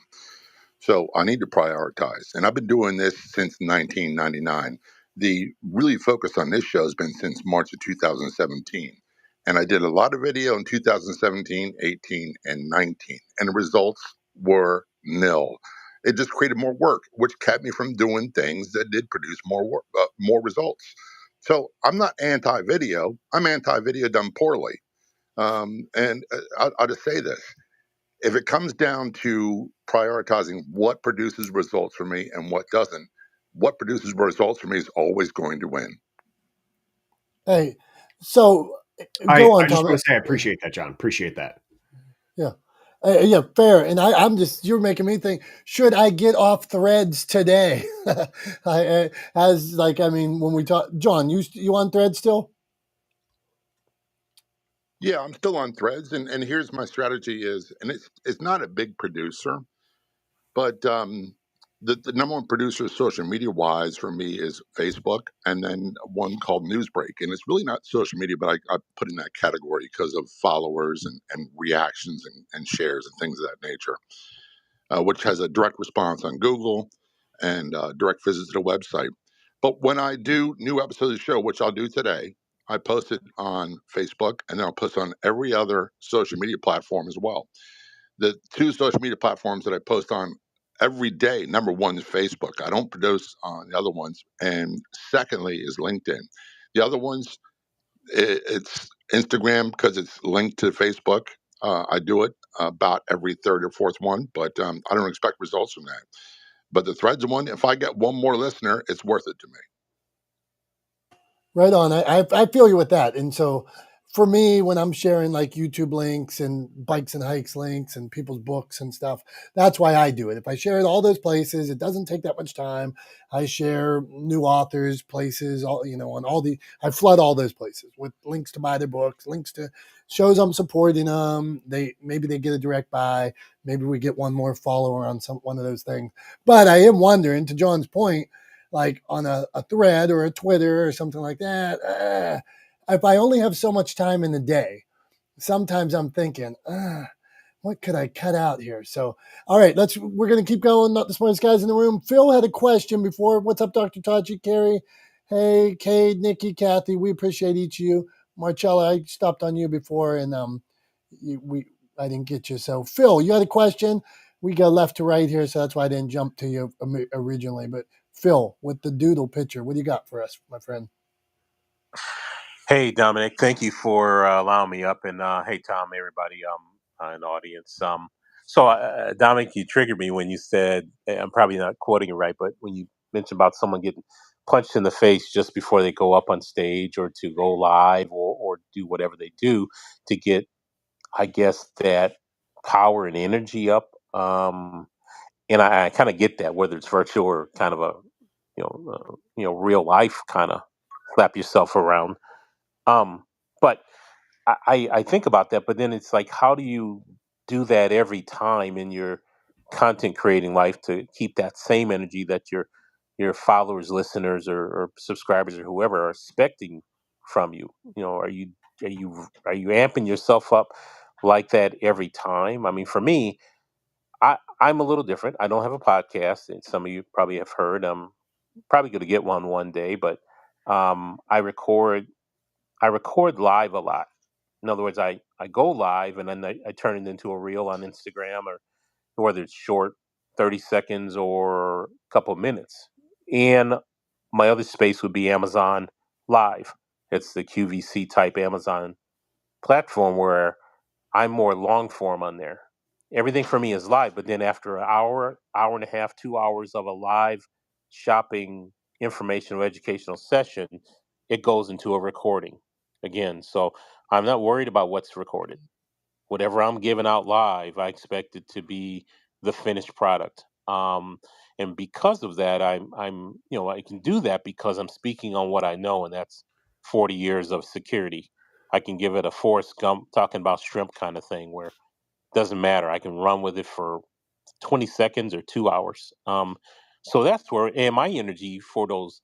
So I need to prioritize. And I've been doing this since 1999. The really focus on this show has been since March of 2017. And I did a lot of video in 2017, 18, and 19. And the results were nil. It just created more work, which kept me from doing things that did produce more work, more results. So I'm not anti-video. I'm anti-video done poorly. I'll just say this: if it comes down to prioritizing what produces results for me and what doesn't, what produces results for me is always going to win.
Hey, so
I
go on,
just
Tom.
want to say I appreciate that, John. Appreciate that.
Yeah. Yeah, fair. And I'm just, you're making me think, should I get off threads today? As like, I mean, when we talk, John, you on threads still?
Yeah, I'm still on threads, and here's my strategy is, and it's not a big producer, but the number one producer social media wise for me is Facebook, and then one called Newsbreak. And it's really not social media, but I put in that category because of followers and reactions and shares and things of that nature, which has a direct response on Google and direct visits to the website. But when I do new episodes of the show, which I'll do today, I post it on Facebook, and then I'll post it on every other social media platform as well. The two social media platforms that I post on every day, number one is Facebook. I don't produce on the other ones. And secondly is LinkedIn. The other ones, it's Instagram because it's linked to Facebook. I do it about every third or fourth one, but I don't expect results from that. But the Threads one, if I get one more listener, it's worth it to me.
Right on. I feel you with that. And so for me, when I'm sharing like YouTube links and bikes and hikes links and people's books and stuff, that's why I do it. If I share it all those places, it doesn't take that much time. I share new authors, places, all, on I flood all those places with links to buy their books, links to shows I'm supporting them. Maybe they get a direct buy. Maybe we get one more follower on one of those things. But I am wondering, to John's point, like on a thread or a Twitter or something like that, if I only have so much time in the day, sometimes I'm thinking, what could I cut out here? So, all right, we're going to keep going. Not the smartest guys in the room. Phil had a question before. What's up, Dr. Tachi, Carrie? Hey, Cade, Nikki, Kathy, we appreciate each of you. Marcella, I stopped on you before and I didn't get you. So, Phil, you had a question. We go left to right here, so that's why I didn't jump to you originally. But Phil, with the doodle picture, what do you got for us, my friend?
Hey, Dominic, thank you for allowing me up. And hey, Tom, everybody in the audience. Dominic, you triggered me when you said, I'm probably not quoting it right, but when you mentioned about someone getting punched in the face just before they go up on stage or to go live or do whatever they do to get, I guess, that power and energy up. And I kind of get that, whether it's virtual or kind of a, real life kind of slap yourself around. But I think about that, but then it's like, how do you do that every time in your content creating life to keep that same energy that your followers, listeners, or subscribers or whoever are expecting from you? Are you amping yourself up like that every time? I mean, for me, I'm a little different. I don't have a podcast, and some of you probably have heard. I'm probably going to get one day, but I record live a lot. In other words, I I go live, and then I turn it into a reel on Instagram, or whether it's short, 30 seconds or a couple of minutes. And my other space would be Amazon Live. It's the QVC type Amazon platform where I'm more long form on there. Everything for me is live, but then after an hour, hour and a half, 2 hours of a live shopping informational educational session, it goes into a recording again. So I'm not worried about what's recorded. Whatever I'm giving out live, I expect it to be the finished product. And because of that, I'm I can do that because I'm speaking on what I know, and that's 40 years of security. I can give it a Forrest Gump talking about shrimp kind of thing, where it doesn't matter. I can run with it for 20 seconds or 2 hours. So that's where, and my energy for those,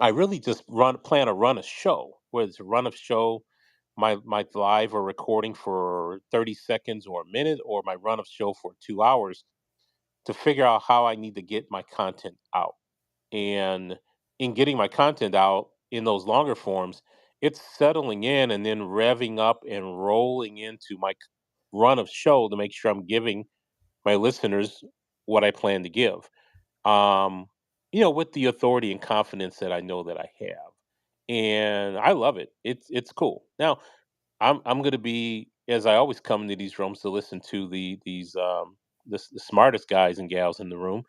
I really just plan to run a show, whether it's a run of show, my live or recording for 30 seconds or a minute, or my run of show for 2 hours, to figure out how I need to get my content out. And in getting my content out in those longer forms, it's settling in and then revving up and rolling into my run of show to make sure I'm giving my listeners what I plan to give. Um, with the authority and confidence that I know that I have. And I love it. It's cool. Now, I'm gonna be, as I always come into these rooms to listen to the smartest guys and gals in the room.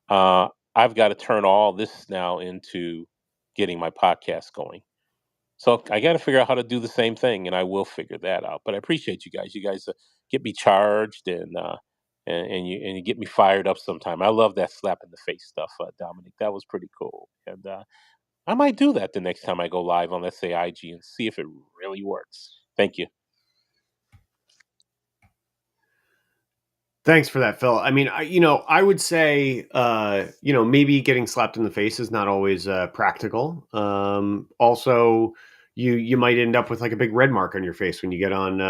Uh, I've got to turn all this now into getting my podcast going. So I got to figure out how to do the same thing, and I will figure that out. But I appreciate you guys. You guys get me charged, and you get me fired up sometime. I love that slap in the face stuff, Dominic. That was pretty cool, and I might do that the next time I go live on, let's say, IG, and see if it really works. Thank you.
Thanks for that, Phil. I mean, I would say, maybe getting slapped in the face is not always practical. Also, you might end up with like a big red mark on your face when you get on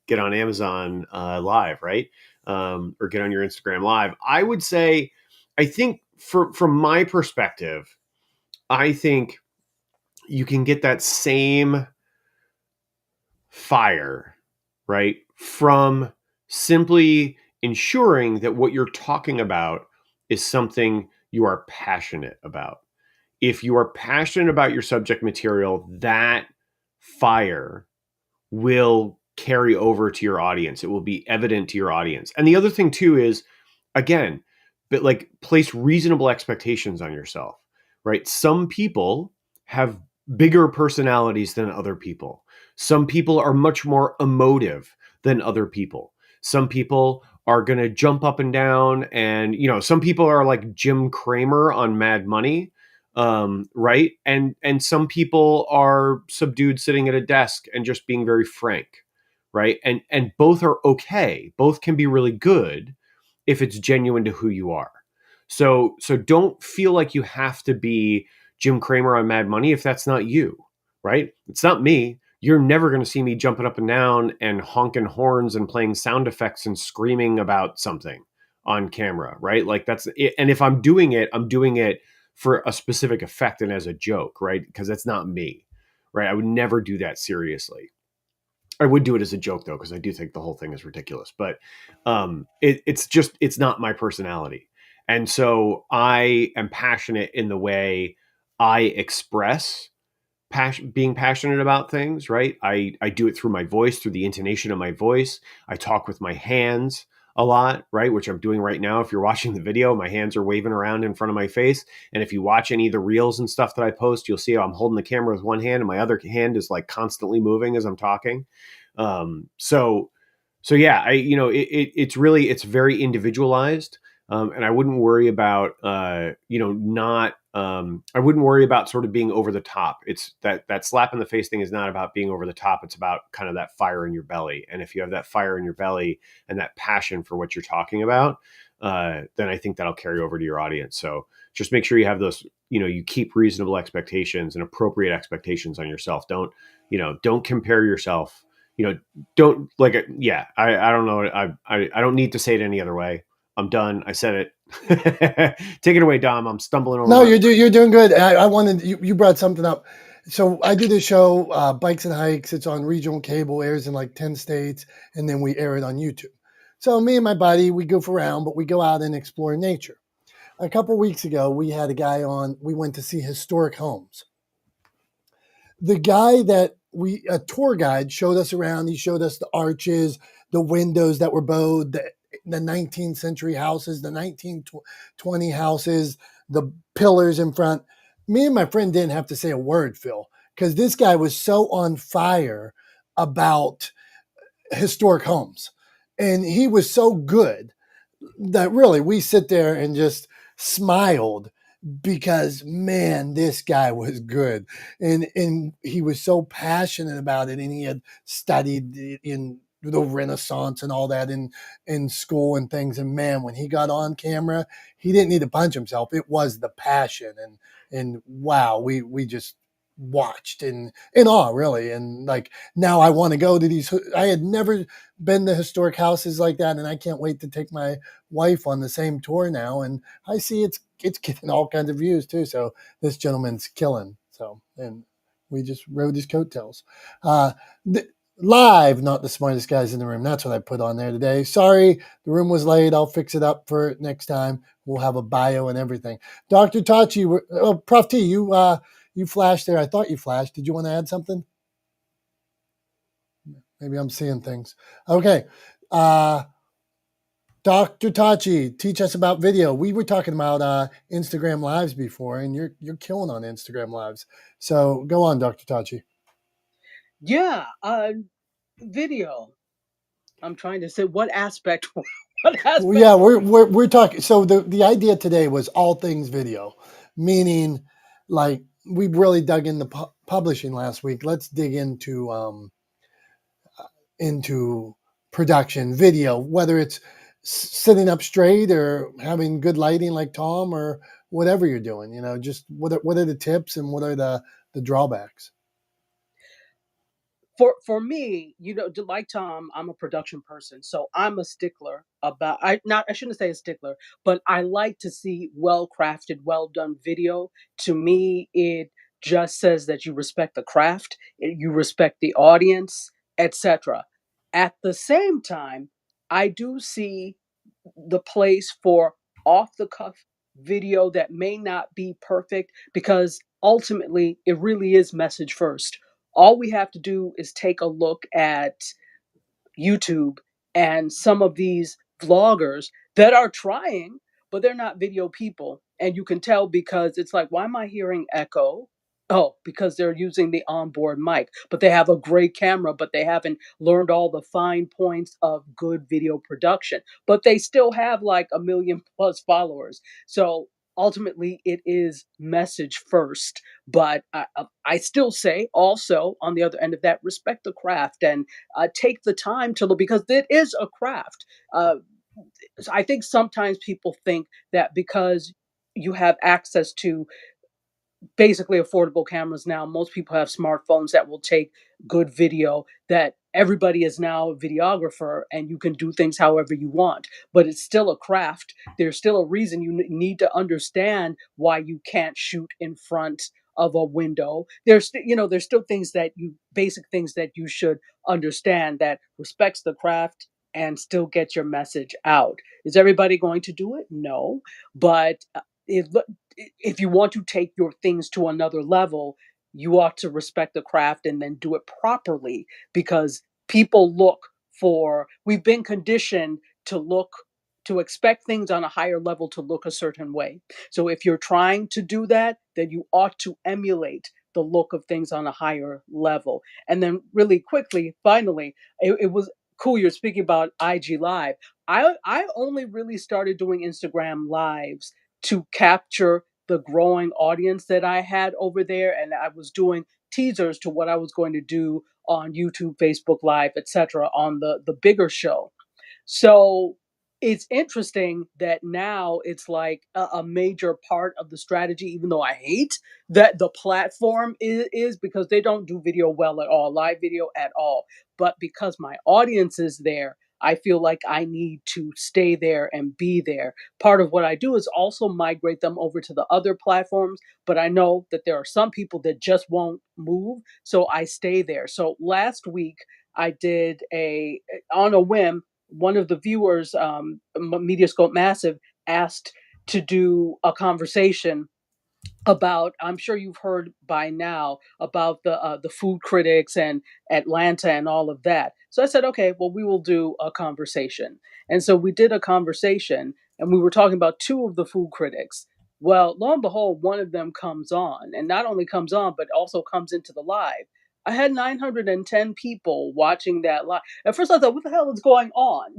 Amazon Live, right? Or get on your Instagram Live. I would say, I think from my perspective, I think you can get that same fire, right, from simply ensuring that what you're talking about is something you are passionate about. If you are passionate about your subject material, that fire will carry over to your audience. It will be evident to your audience. And the other thing too is, again, but like, place reasonable expectations on yourself, right? Some people have bigger personalities than other people. Some people are much more emotive than other people. Some people are going to jump up and down, and some people are like Jim Cramer on Mad Money, right? And some people are subdued, sitting at a desk and just being very frank, right? And both are okay. Both can be really good if it's genuine to who you are. So don't feel like you have to be Jim Cramer on Mad Money if that's not you, right? It's not me. You're never going to see me jumping up and down and honking horns and playing sound effects and screaming about something on camera, right? Like, that's it. And if I'm doing it for a specific effect and as a joke, right? Because that's not me, right? I would never do that seriously. I would do it as a joke though, because I do think the whole thing is ridiculous. But it's not my personality, and so I am passionate in the way I express being passionate about things. Right? I do it through my voice, through the intonation of my voice. I talk with my hands a lot, right? Which I'm doing right now. If you're watching the video, my hands are waving around in front of my face. And if you watch any of the reels and stuff that I post, you'll see how I'm holding the camera with one hand and my other hand is like constantly moving as I'm talking. So yeah, it's very individualized. And I wouldn't worry about, I wouldn't worry about sort of being over the top. It's that slap in the face thing is not about being over the top. It's about kind of that fire in your belly. And if you have that fire in your belly and that passion for what you're talking about, then I think that'll carry over to your audience. So just make sure you have those, you keep reasonable expectations and appropriate expectations on yourself. Don't compare yourself. Don't like it. Yeah. I don't know. I don't need to say it any other way. I'm done. I said it. Take it away, Dom. I'm stumbling over.
No, you're doing good. I wanted you brought something up. So I do this show, Bikes and Hikes. It's on regional cable, airs in like 10 states, and then we air it on YouTube. So me and my buddy, we goof around, but we go out and explore nature. A couple weeks ago, we had a guy on. We went to see historic homes. The guy that a tour guide showed us around. He showed us the arches, the windows that were bowed, the 19th century houses, the 1920 houses, the pillars in front. Me and my friend didn't have to say a word, Phil, because this guy was so on fire about historic homes. And he was so good that really we sit there and just smiled because man, this guy was good, and he was so passionate about it, and he had studied in the Renaissance and all that in school and things. And man, when he got on camera, he didn't need to punch himself. It was the passion, and wow, we just watched in awe, really. And like now I want to go to these. I had never been to historic houses like that, and I can't wait to take my wife on the same tour now, and I see it's getting all kinds of views too. So this gentleman's killing. So, and we just rode his coattails. Uh, Live, not the smartest guys in the room. That's what I put on there today. Sorry, the room was late. I'll fix it up for next time. We'll have a bio and everything. Dr. Tachi, Prof T, you flashed there. I thought you flashed. Did you want to add something? Maybe I'm seeing things. Okay. Dr. Tachi, teach us about video. We were talking about Instagram Lives before, and you're killing on Instagram Lives. So go on, Dr. Tachi.
Yeah, video. I'm trying to say what aspect. What aspect?
Well, yeah, we're talking. So the idea today was all things video, meaning like we really dug into publishing last week. Let's dig into production video, whether it's sitting up straight or having good lighting like Tom or whatever you're doing. Just what are the tips and what are the drawbacks?
For me, like Tom, I'm a production person, so I'm a stickler about. I shouldn't say a stickler, but I like to see well crafted, well done video. To me, it just says that you respect the craft, you respect the audience, etc. At the same time, I do see the place for off the cuff video that may not be perfect because ultimately it really is message first. All we have to do is take a look at YouTube and some of these vloggers that are trying, but they're not video people. And you can tell because it's like, why am I hearing echo? Oh, because they're using the onboard mic, but they have a great camera, but they haven't learned all the fine points of good video production. But they still have like 1 million+ followers. So ultimately, it is message first. But I still say also on the other end of that, respect the craft and take the time to look because it is a craft. So I think sometimes people think that because you have access to basically affordable cameras now. Most people have smartphones that will take good video, that everybody is now a videographer and you can do things however you want, but it's still a craft. There's still a reason you need to understand why you can't shoot in front of a window. There's still things that basic things that you should understand that respects the craft and still get your message out. Is everybody going to do it? No, but if if you want to take your things to another level, you ought to respect the craft and then do it properly because people we've been conditioned to expect things on a higher level to look a certain way. So if you're trying to do that, then you ought to emulate the look of things on a higher level. And then really quickly, finally, it was cool you're speaking about IG Live. I only really started doing Instagram lives to capture the growing audience that I had over there, and I was doing teasers to what I was going to do on YouTube, Facebook Live, etc. on the bigger show. So it's interesting that now it's like a major part of the strategy, even though I hate that the platform is because they don't do video well at all, live video at all. But because my audience is there, I feel like I need to stay there and be there. Part of what I do is also migrate them over to the other platforms, but I know that there are some people that just won't move, so I stay there. So last week I did on a whim, one of the viewers, Mediascope Massive, asked to do a conversation about, I'm sure you've heard by now about the food critics and Atlanta and all of that. So I said, okay, well, we will do a conversation. And so we did a conversation, and we were talking about two of the food critics. Well, lo and behold, one of them comes on, and not only comes on, but also comes into the live. I had 910 people watching that live. At first, I thought, what the hell is going on?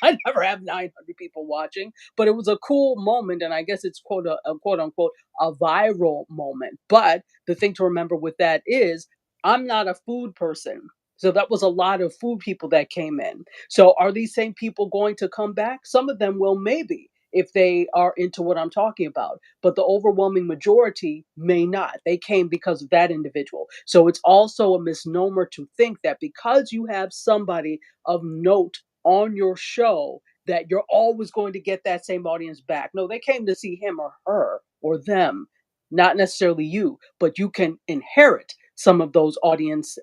I never have 900 people watching, but it was a cool moment, and I guess it's quote unquote a viral moment. But the thing to remember with that is, I'm not a food person. So that was a lot of food people that came in. So are these same people going to come back? Some of them will, maybe, if they are into what I'm talking about. But the overwhelming majority may not. They came because of that individual. So it's also a misnomer to think that because you have somebody of note on your show, that you're always going to get that same audience back. No, they came to see him or her or them, not necessarily you, but you can inherit some of those audience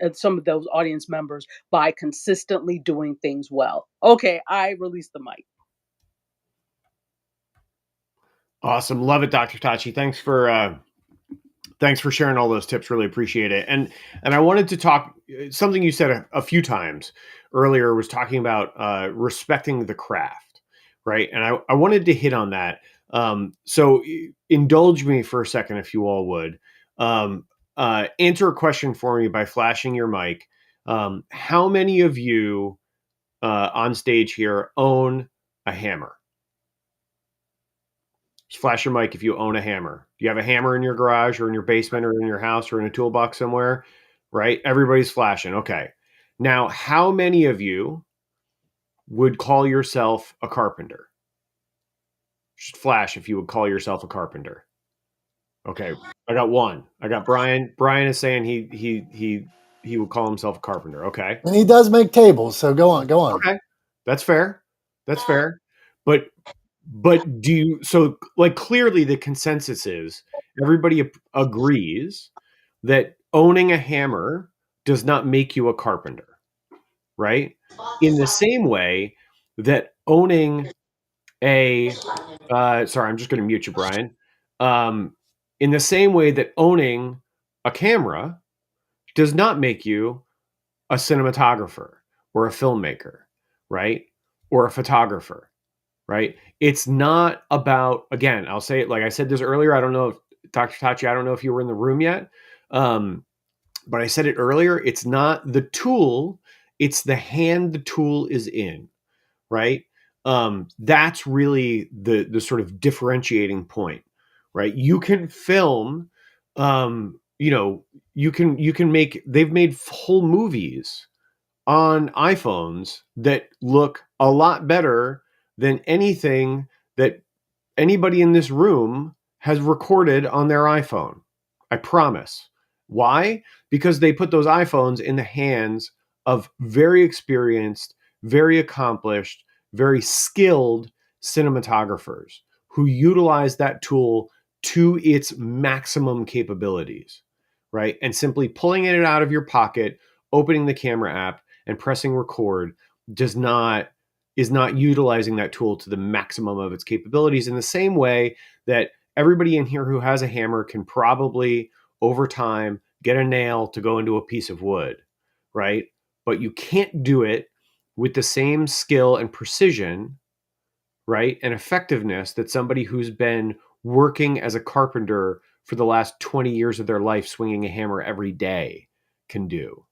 members by consistently doing things well. Okay, I released the mic.
Awesome. Love it, Dr. Tachi. Thanks for sharing all those tips. Really appreciate it. And I wanted to talk, something you said a few times earlier was talking about respecting the craft, right? And I wanted to hit on that. So indulge me for a second, if you all would. Answer a question for me by flashing your mic. How many of you on stage here own a hammer? Just flash your mic if you own a hammer. Do you have a hammer in your garage or in your basement or in your house or in a toolbox somewhere? Right? Everybody's flashing. Okay. Now, how many of you would call yourself a carpenter? Just flash if you would call yourself a carpenter. Okay. I got one. I got Brian. Brian is saying he would call himself a carpenter. Okay.
And he does make tables, so go on.
Okay. That's fair. That's fair. But do you, so like clearly the consensus is everybody agrees that owning a hammer does not make you a carpenter, right? In the same way that owning sorry, I'm just going to mute you, Brian. In the same way that owning a camera does not make you a cinematographer or a filmmaker, right? Or a photographer, right? It's not about, again, I'll say it like I said this earlier. I don't know if Dr. Tachi, I don't know if you were in the room yet. But I said it earlier. It's not the tool, it's the hand the tool is in, right? That's really the sort of differentiating point, right? You can film, you can make, they've made whole movies on iPhones that look a lot better than anything that anybody in this room has recorded on their iPhone. I promise. Why? Because they put those iPhones in the hands of very experienced, very accomplished, very skilled cinematographers who utilize that tool to its maximum capabilities, right? And simply pulling it out of your pocket, opening the camera app, and pressing record is not utilizing that tool to the maximum of its capabilities, in the same way that everybody in here who has a hammer can probably over time get a nail to go into a piece of wood, right? But you can't do it with the same skill and precision, right? And effectiveness that somebody who's been working as a carpenter for the last 20 years of their life swinging a hammer every day can do,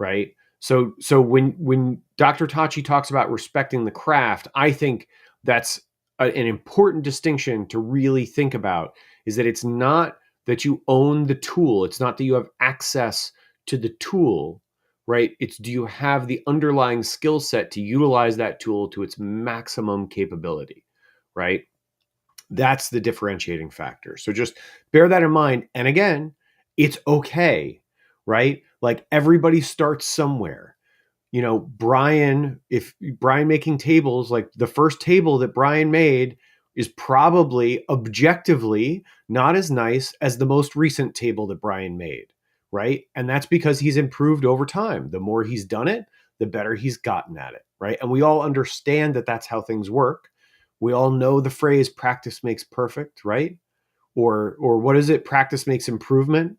right? So when Dr. Tachi talks about respecting the craft, I think that's an important distinction to really think about, is that it's not that you own the tool. It's not that you have access to the tool, right? It's, do you have the underlying skill set to utilize that tool to its maximum capability, right? That's the differentiating factor. So just bear that in mind. And again, it's okay, right? Like everybody starts somewhere. Brian, if Brian making tables, like the first table that Brian made is probably objectively not as nice as the most recent table that Brian made, right? And that's because he's improved over time. The more he's done it, the better he's gotten at it, right? And we all understand that that's how things work. We all know the phrase practice makes perfect, right? Or what is it? Practice makes improvement,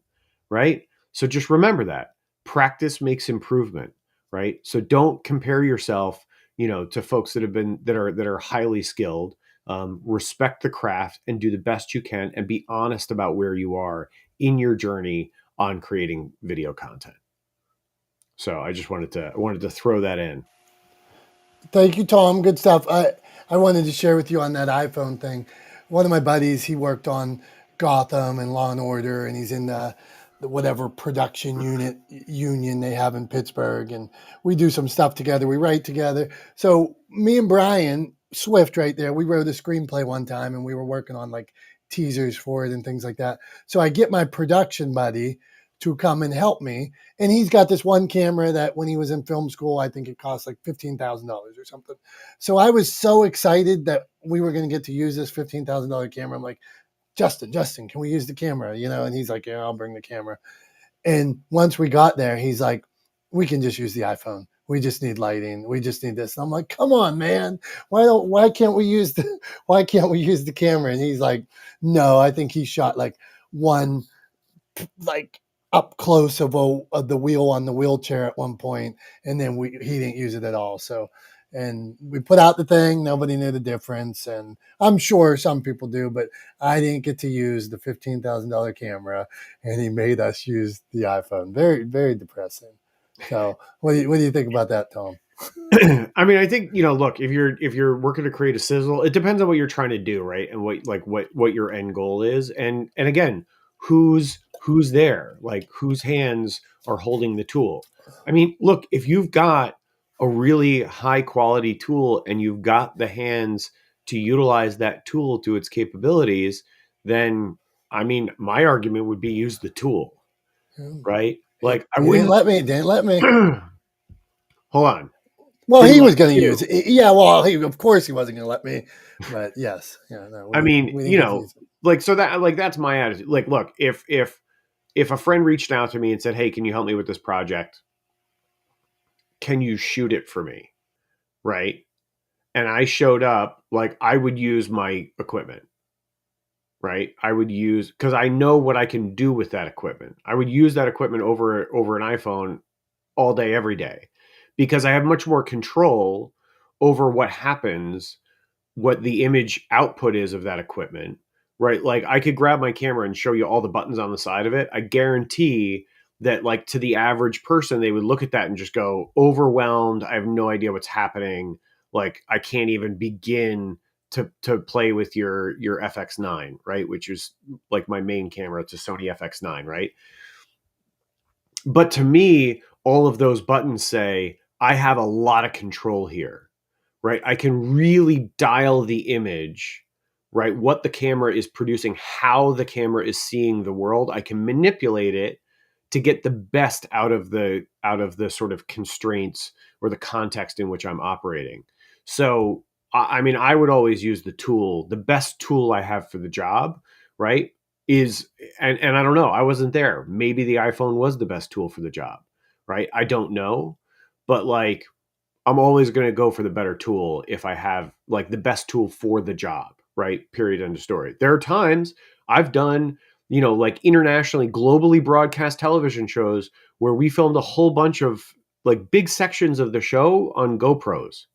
right? So just remember that practice makes improvement, right? So don't compare yourself, to folks that are highly skilled. Respect the craft and do the best you can, and be honest about where you are in your journey on creating video content. So I just wanted to throw that in.
Thank you, Tom. Good stuff. I wanted to share with you on that iPhone thing. One of my buddies, he worked on Gotham and Law and Order, and he's in the whatever production union they have in Pittsburgh, and we do some stuff together. We write together. So me and Brian Swift, right there, we wrote a screenplay one time, and we were working on like teasers for it and things like that. So I get my production buddy to come and help me. And he's got this one camera that when he was in film school, I think it cost like $15,000 or something. So I was so excited that we were going to get to use this $15,000 camera. I'm like, Justin, can we use the camera? And he's like, yeah, I'll bring the camera. And once we got there, he's like, we can just use the iPhone. We just need lighting. We just need this. And I'm like, come on, man. Why can't we use the camera? And he's like, no, I think he shot like one, like up close of the wheel on the wheelchair at one point, and then he didn't use it at all. So, and we put out the thing, nobody knew the difference, and I'm sure some people do, but I didn't get to use the $15,000 camera, and he made us use the iPhone. Very, very depressing. So, what do you think about that, Tom?
I mean, I think, look, if you're working to create a sizzle, it depends on what you're trying to do, right? And what your end goal is. And again, who's there, like whose hands are holding the tool. I mean, look, if you've got a really high quality tool and you've got the hands to utilize that tool to its capabilities, then I mean, my argument would be use the tool, right? Like I wouldn't
Didn't let me.
Hold on.
Well,
Didn't
he
let
was going to
you.
use it. Yeah, well, of course he wasn't going to let me. But yes, yeah, no.
I mean,
we didn't get to use it.
like, so that, like, that's my attitude. Like, look, if a friend reached out to me and said, "Hey, can you help me with this project? Can you shoot it for me?" Right? And I showed up, like, I would use my equipment. Right? I would use, because I know what I can do with that equipment. I would use that equipment over an iPhone all day, every day, because I have much more control over what happens, what the image output is of that equipment, right? Like I could grab my camera and show you all the buttons on the side of it. I guarantee that, like, to the average person, they would look at that and just go overwhelmed. I have no idea what's happening. Like I can't even begin to play with your FX9, right? Which is like my main camera. It's a Sony FX9, right? But to me, all of those buttons say I have a lot of control here, right? I can really dial the image, right? What the camera is producing, how the camera is seeing the world. I can manipulate it to get the best out of the sort of constraints or the context in which I'm operating. So, I mean, I would always use the tool, the best tool I have for the job, right? Is, and I don't know, I wasn't there. Maybe the iPhone was the best tool for the job, right? I don't know, but like, I'm always going to go for the better tool if I have like the best tool for the job, right? Period. End of story. There are times I've done, like internationally, globally broadcast television shows where we filmed a whole bunch of like big sections of the show on GoPros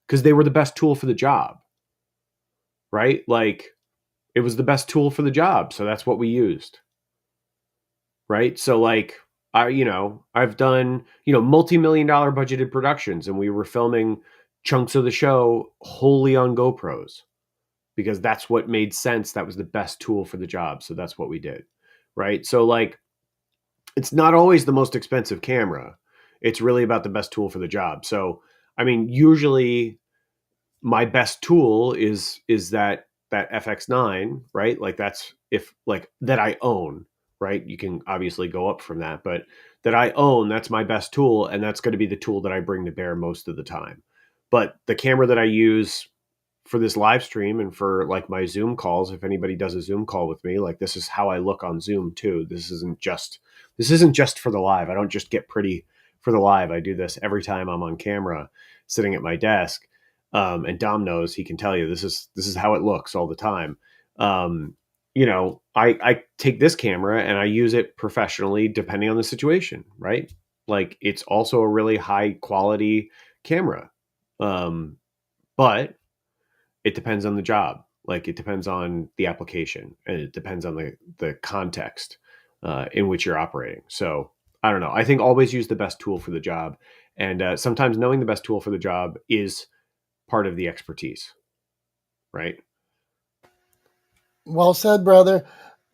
because they were the best tool for the job, right? Like it was the best tool for the job. So that's what we used. Right. So like, I've done, multi-million-dollar budgeted productions, and we were filming chunks of the show wholly on GoPros because that's what made sense. That was the best tool for the job. So that's what we did. Right. So like, it's not always the most expensive camera. It's really about the best tool for the job. So, I mean, usually my best tool is that FX9, right? Like that's if like that I own, right? You can obviously go up from that, but that I own, that's my best tool, and that's going to be the tool that I bring to bear most of the time. But the camera that I use for this live stream and for like my Zoom calls, if anybody does a Zoom call with me, like this is how I look on Zoom too. This isn't just for the live. I don't just get pretty for the live. I do this every time I'm on camera sitting at my desk. And Dom knows, he can tell you this is how it looks all the time. I take this camera and I use it professionally depending on the situation, right? Like it's also a really high quality camera. But it depends on the job. Like it depends on the application, and it depends on the context in which you're operating. So I don't know. I think always use the best tool for the job, and sometimes knowing the best tool for the job is part of the expertise, right?
Well said, brother.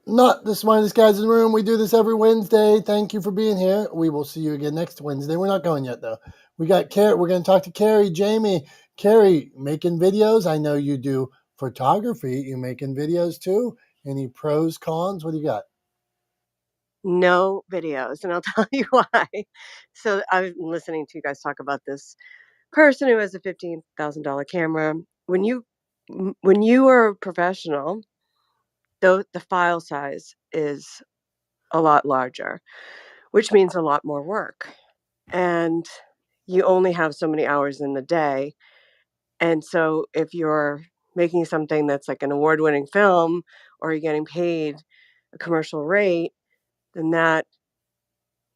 Not the smartest guys in the room. We do this every Wednesday. Thank you for being here. We will see you again next Wednesday. We're not going yet, though. We got Carrie. We're going to talk to Carrie, Jamie. Carrie, making videos. I know you do photography. You making videos too? Any pros, cons? What do you got?
No videos, and I'll tell you why. So I've been listening to you guys talk about this person who has a $15,000 camera. When you are a professional, though, the file size is a lot larger, which means a lot more work. And you only have so many hours in the day. And so if you're making something that's like an award-winning film, or you're getting paid a commercial rate, then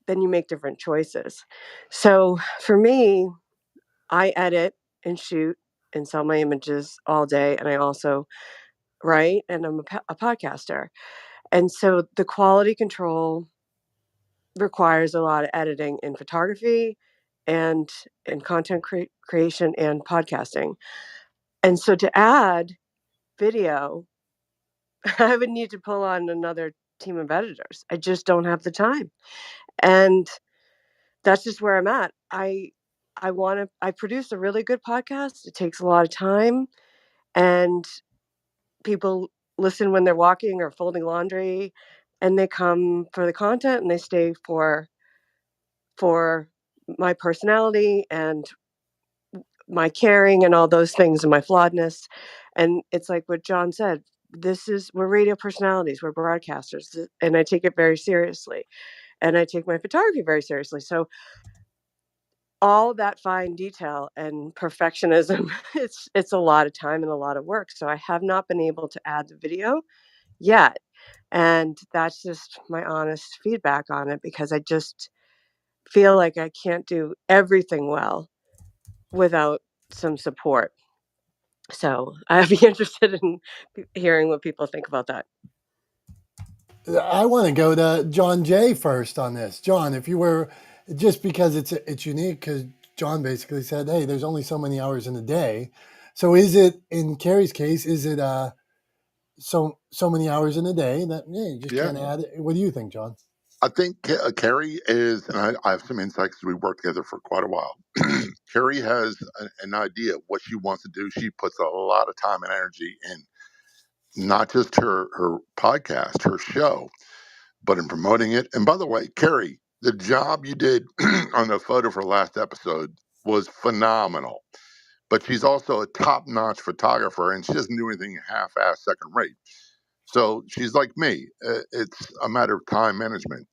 you make different choices. So for me, I edit and shoot and sell my images all day. And I also write, and I'm a podcaster. And so the quality control requires a lot of editing in photography and in content creation and podcasting. And so to add video, I would need to pull on another team of editors. I just don't have the time. And that's just where I'm at. I produce a really good podcast. It takes a lot of time, and people listen when they're walking or folding laundry, and they come for the content, and they stay for my personality and my caring and all those things and my flawedness. And it's like what John said, we're radio personalities, we're broadcasters, and I take it very seriously. And I take my photography very seriously. So all that fine detail and perfectionism, it's a lot of time and a lot of work. So I have not been able to add the video yet. And that's just my honest feedback on it, because I just feel like I can't do everything well without some support. So I'd be interested in hearing what people think about that.
I want to go to John Jay first on this. John, if you were, just because it's unique, because John basically said, hey, there's only so many hours in a day. So is it, in Carrie's case, is it so many hours in a day that you just
Yeah.
can't add it? What do you think, John?
I think Carrie is, and I have some insights because we worked together for quite a while. Carrie has an idea of what she wants to do. She puts a lot of time and energy in not just her podcast, her show, but in promoting it. And by the way, Carrie, the job you did on the photo for last episode was phenomenal. But she's also a top notch photographer, and she doesn't do anything half ass second rate. So she's like me. It's a matter of time management.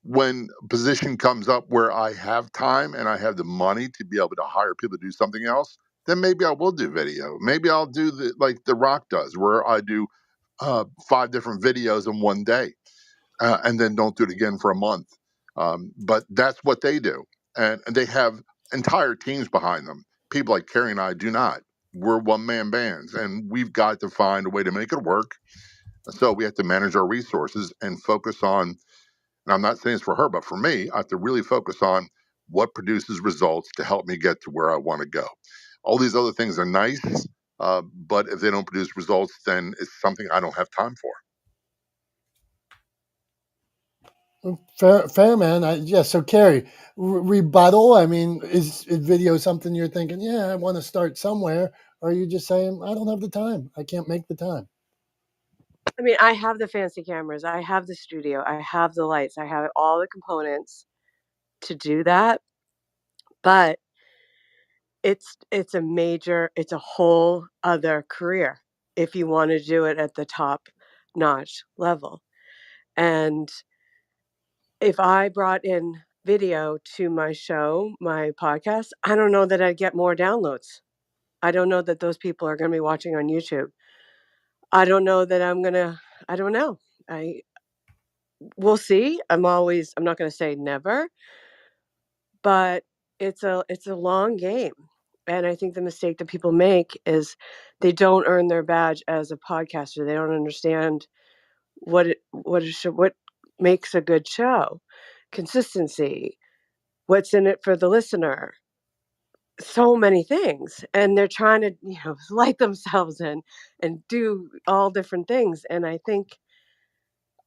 When a position comes up where I have time and I have the money to be able to hire people to do something else, then maybe I will do video. Maybe I'll do like The Rock does, where I do 5 different videos in one day, and then don't do it again for a month. But that's what they do, and they have entire teams behind them. People like Carrie and I do not. We're one man bands, and we've got to find a way to make it work. So we have to manage our resources and focus on, and I'm not saying it's for her, but for me, I have to really focus on what produces results to help me get to where I want to go. All these other things are nice, but if they don't produce results, then it's something I don't have time for.
Fair, man. Yeah. So, Carrie, rebuttal. I mean, is video something you're thinking? Yeah, I want to start somewhere. Or are you just saying, I don't have the time. I can't make the time.
I mean, I have the fancy cameras, I have the studio, I have the lights, I have all the components. to do that, but it's a whole other career if you want to do it at the top notch level. And if I brought in video to my show, my podcast, I don't know that I'd get more downloads. I don't know that those people are going to be watching on YouTube. I don't know that I don't know. We'll see. I'm not going to say never, but it's a long game. And I think the mistake that people make is they don't earn their badge as a podcaster. They don't understand what makes a good show. Consistency, what's in it for the listener, so many things, and they're trying to light themselves in and do all different things. And I think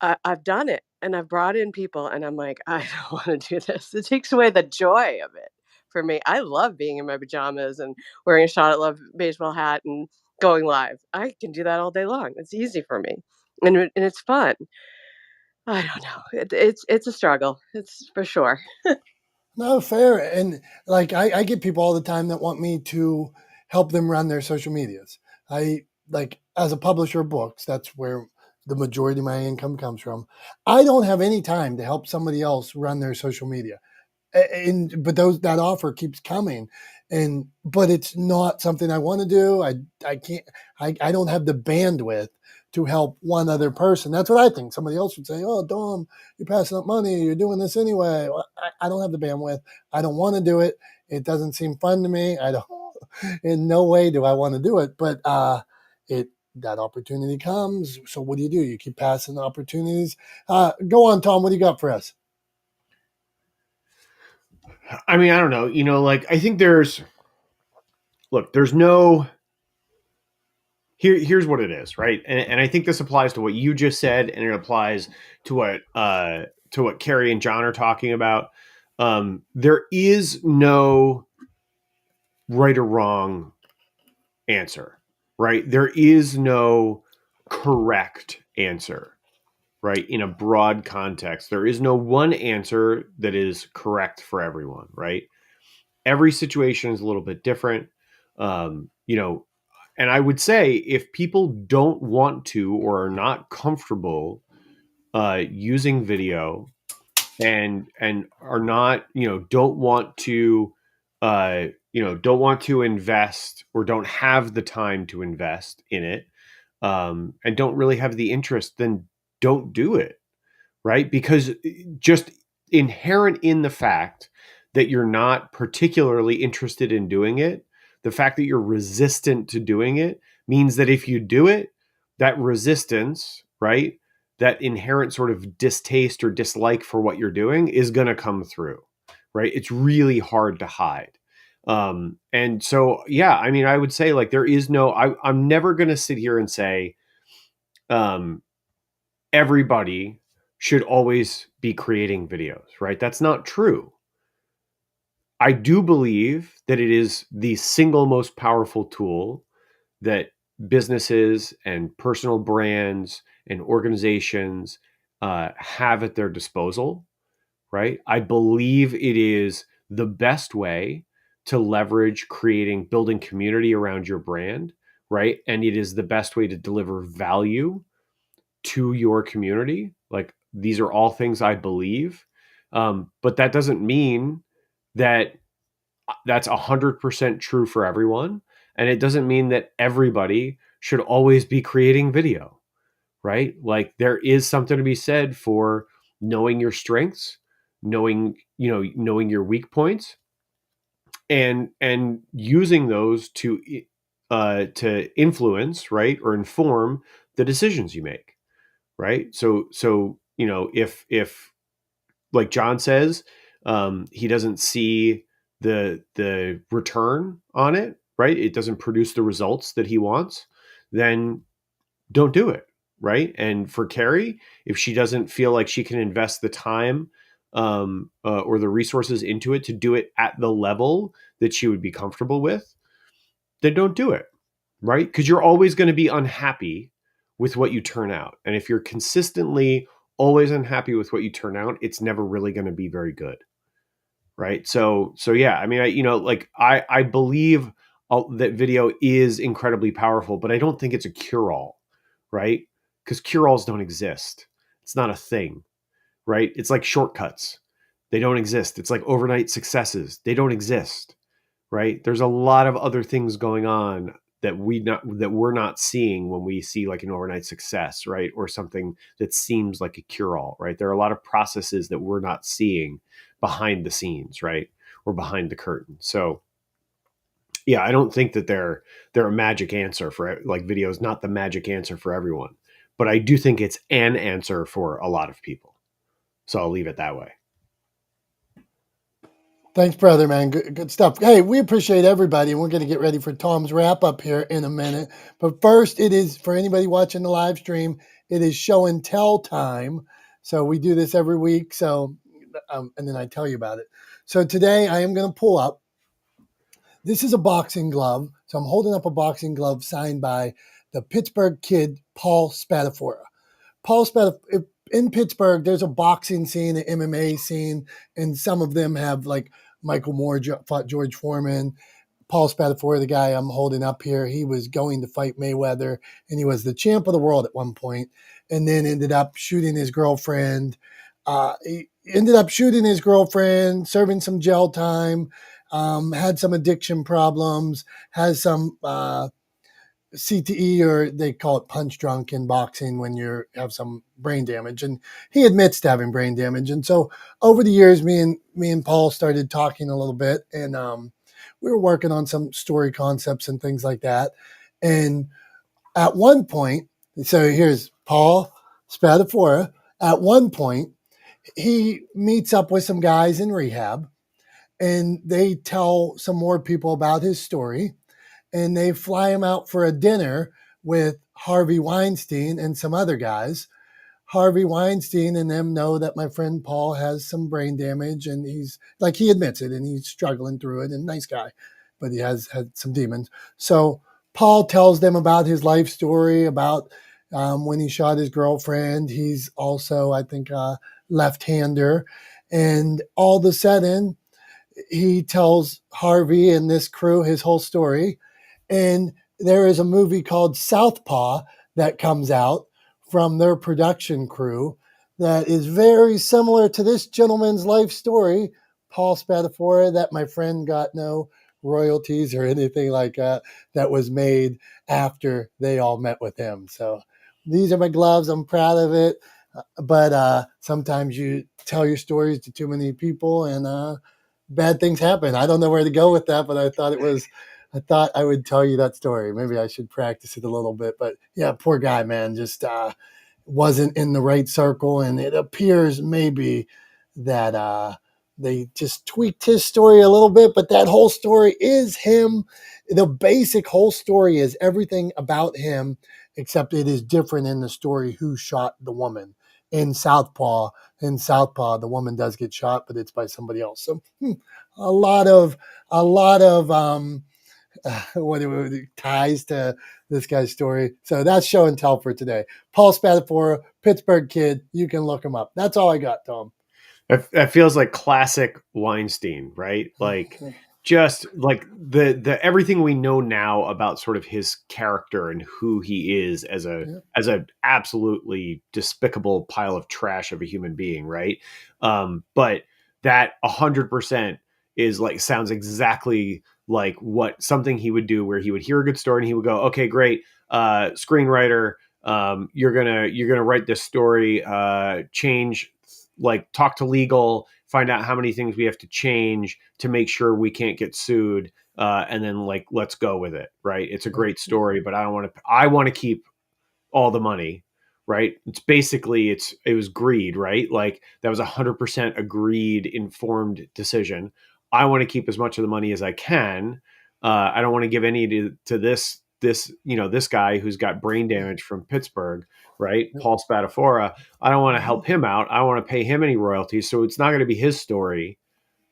I've done it, and I've brought in people, and I'm like, I don't want to do this. It takes away the joy of it for me. I love being in my pajamas and wearing a Charlotte Love baseball hat and going live. I can do that all day long. It's easy for me, and it's fun. I don't know. It's a struggle. It's for sure.
No, fair. And like I get people all the time that want me to help them run their social medias. I like as a publisher of books, that's where the majority of my income comes from. I don't have any time to help somebody else run their social media. But that offer keeps coming, but it's not something I want to do. I can't. I don't have the bandwidth to help one other person. That's what I think. Somebody else would say, "Oh, Dom, you're passing up money. You're doing this anyway." Well, I don't have the bandwidth. I don't want to do it. It doesn't seem fun to me. I don't. In no way do I want to do it. But that opportunity comes. So what do? You keep passing opportunities. Go on, Tom. What do you got for us?
I mean, I don't know. Like I think there's no. Here's what it is, right? And I think this applies to what you just said, and it applies to what Carrie and John are talking about. There is no right or wrong answer, right? There is no correct answer, right? In a broad context, there is no one answer that is correct for everyone, right? Every situation is a little bit different. And I would say if people don't want to or are not comfortable using video and are not, don't want to, don't want to invest or don't have the time to invest in it, and don't really have the interest, then don't do it, right? Because just inherent in the fact that you're not particularly interested in doing it, the fact that you're resistant to doing it means that if you do it, that resistance, right, that inherent sort of distaste or dislike for what you're doing is going to come through, right? It's really hard to hide. And so, yeah, I mean, I would say like there is no, I'm never going to sit here and say, everybody should always be creating videos, right? That's not true. I do believe that it is the single most powerful tool that businesses and personal brands and organizations have at their disposal, right? I believe it is the best way to leverage building community around your brand, right? And it is the best way to deliver value to your community. Like these are all things I believe. But that doesn't mean that that's 100% true for everyone. And it doesn't mean that everybody should always be creating video, right? Like there is something to be said for knowing your strengths, knowing your weak points, and using those to influence, right, or inform the decisions you make, right? So if like John says, he doesn't see the return on it, right? It doesn't produce the results that he wants, then don't do it, right? And for Carrie, if she doesn't feel like she can invest the time or the resources into it to do it at the level that she would be comfortable with, then don't do it, right? Because you're always going to be unhappy with what you turn out. And if you're consistently always unhappy with what you turn out, it's never really going to be very good. right? So yeah, I mean, I believe that video is incredibly powerful, but I don't think it's a cure-all, right? Because cure-alls don't exist. It's not a thing, right? It's like shortcuts. They don't exist. It's like overnight successes. They don't exist, right? There's a lot of other things going on that we're not seeing when we see like an overnight success, right? Or something that seems like a cure-all, right? There are a lot of processes that we're not seeing behind the scenes, right? Or behind the curtain. So yeah, I don't think that they're a magic answer for, like, video is not the magic answer for everyone, but I do think it's an answer for a lot of people. So I'll leave it that way.
Thanks, brother, man. Good stuff. Hey, we appreciate everybody, and we're going to get ready for Tom's wrap up here in a minute. But first, it is for anybody watching the live stream, it is show and tell time. So we do this every week. So, and then I tell you about it. So today I am going to pull up. This is a boxing glove. So I'm holding up a boxing glove signed by the Pittsburgh kid, Paul Spadafora. Paul Spadafora. In Pittsburgh, there's a boxing scene, an MMA scene, and some of them have, like, Michael Moore fought George Foreman. Paul Spadafora, the guy I'm holding up here, he was going to fight Mayweather, and he was the champ of the world at one point, and then ended up shooting his girlfriend. Serving some jail time, had some addiction problems, has some CTE, or they call it punch drunk in boxing when you have some brain damage, and he admits to having brain damage. And so over the years, me and Paul started talking a little bit, and we were working on some story concepts and things like that. And at one point, so here's Paul Spadafora. At one point, he meets up with some guys in rehab, and they tell some more people about his story, and they fly him out for a dinner with Harvey Weinstein and some other guys. Harvey Weinstein and them know that my friend Paul has some brain damage, and he's, like, he admits it, and he's struggling through it, and nice guy, but he has had some demons. So Paul tells them about his life story, about when he shot his girlfriend. He's also, I think, a left-hander. And all of a sudden, he tells Harvey and this crew his whole story. And there is a movie called Southpaw that comes out from their production crew that is very similar to this gentleman's life story, Paul Spadafora, that my friend got no royalties or anything like that, that was made after they all met with him. So these are my gloves. I'm proud of it. But sometimes you tell your stories to too many people, and bad things happen. I don't know where to go with that, but I thought I would tell you that story. Maybe I should practice it a little bit. But yeah, poor guy, man, just wasn't in the right circle. And it appears maybe that they just tweaked his story a little bit, but that whole story is him. The basic whole story is everything about him, except it is different in the story who shot the woman. In Southpaw, the woman does get shot, but it's by somebody else. So a lot of ties to this guy's story. So that's show and tell for today. Paul Spadafora, Pittsburgh kid. You can look him up. That's all I got, Tom.
That feels like classic Weinstein, right? Like, just like the everything we know now about sort of his character and who he is as a absolutely despicable pile of trash of a human being, right? But that 100% is like, sounds exactly like what something he would do, where he would hear a good story and he would go, okay, great, screenwriter, you're gonna write this story, change, like, talk to legal, find out how many things we have to change to make sure we can't get sued, and then, like, let's go with it, right? It's a great story, but I want to keep all the money, right? It's basically, it was greed, right? Like, that was 100% agreed, informed decision. I want to keep as much of the money as I can. I don't want to give any to this guy who's got brain damage from Pittsburgh, right? Paul Spadafora. I don't want to help him out. I don't want to pay him any royalties. So it's not going to be his story,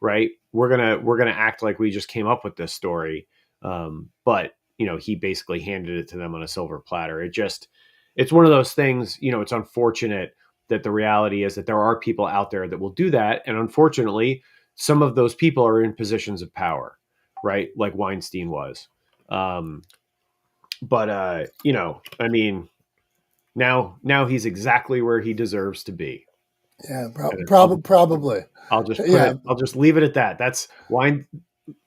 right? We're gonna act like we just came up with this story, but he basically handed it to them on a silver platter. It's one of those things. It's unfortunate that the reality is that there are people out there that will do that, and unfortunately, some of those people are in positions of power, right? Like Weinstein was. But you know, I mean, now he's exactly where he deserves to be.
Yeah,
And
probably.
I'll just put
Yeah,
it. I'll just leave it at that. That's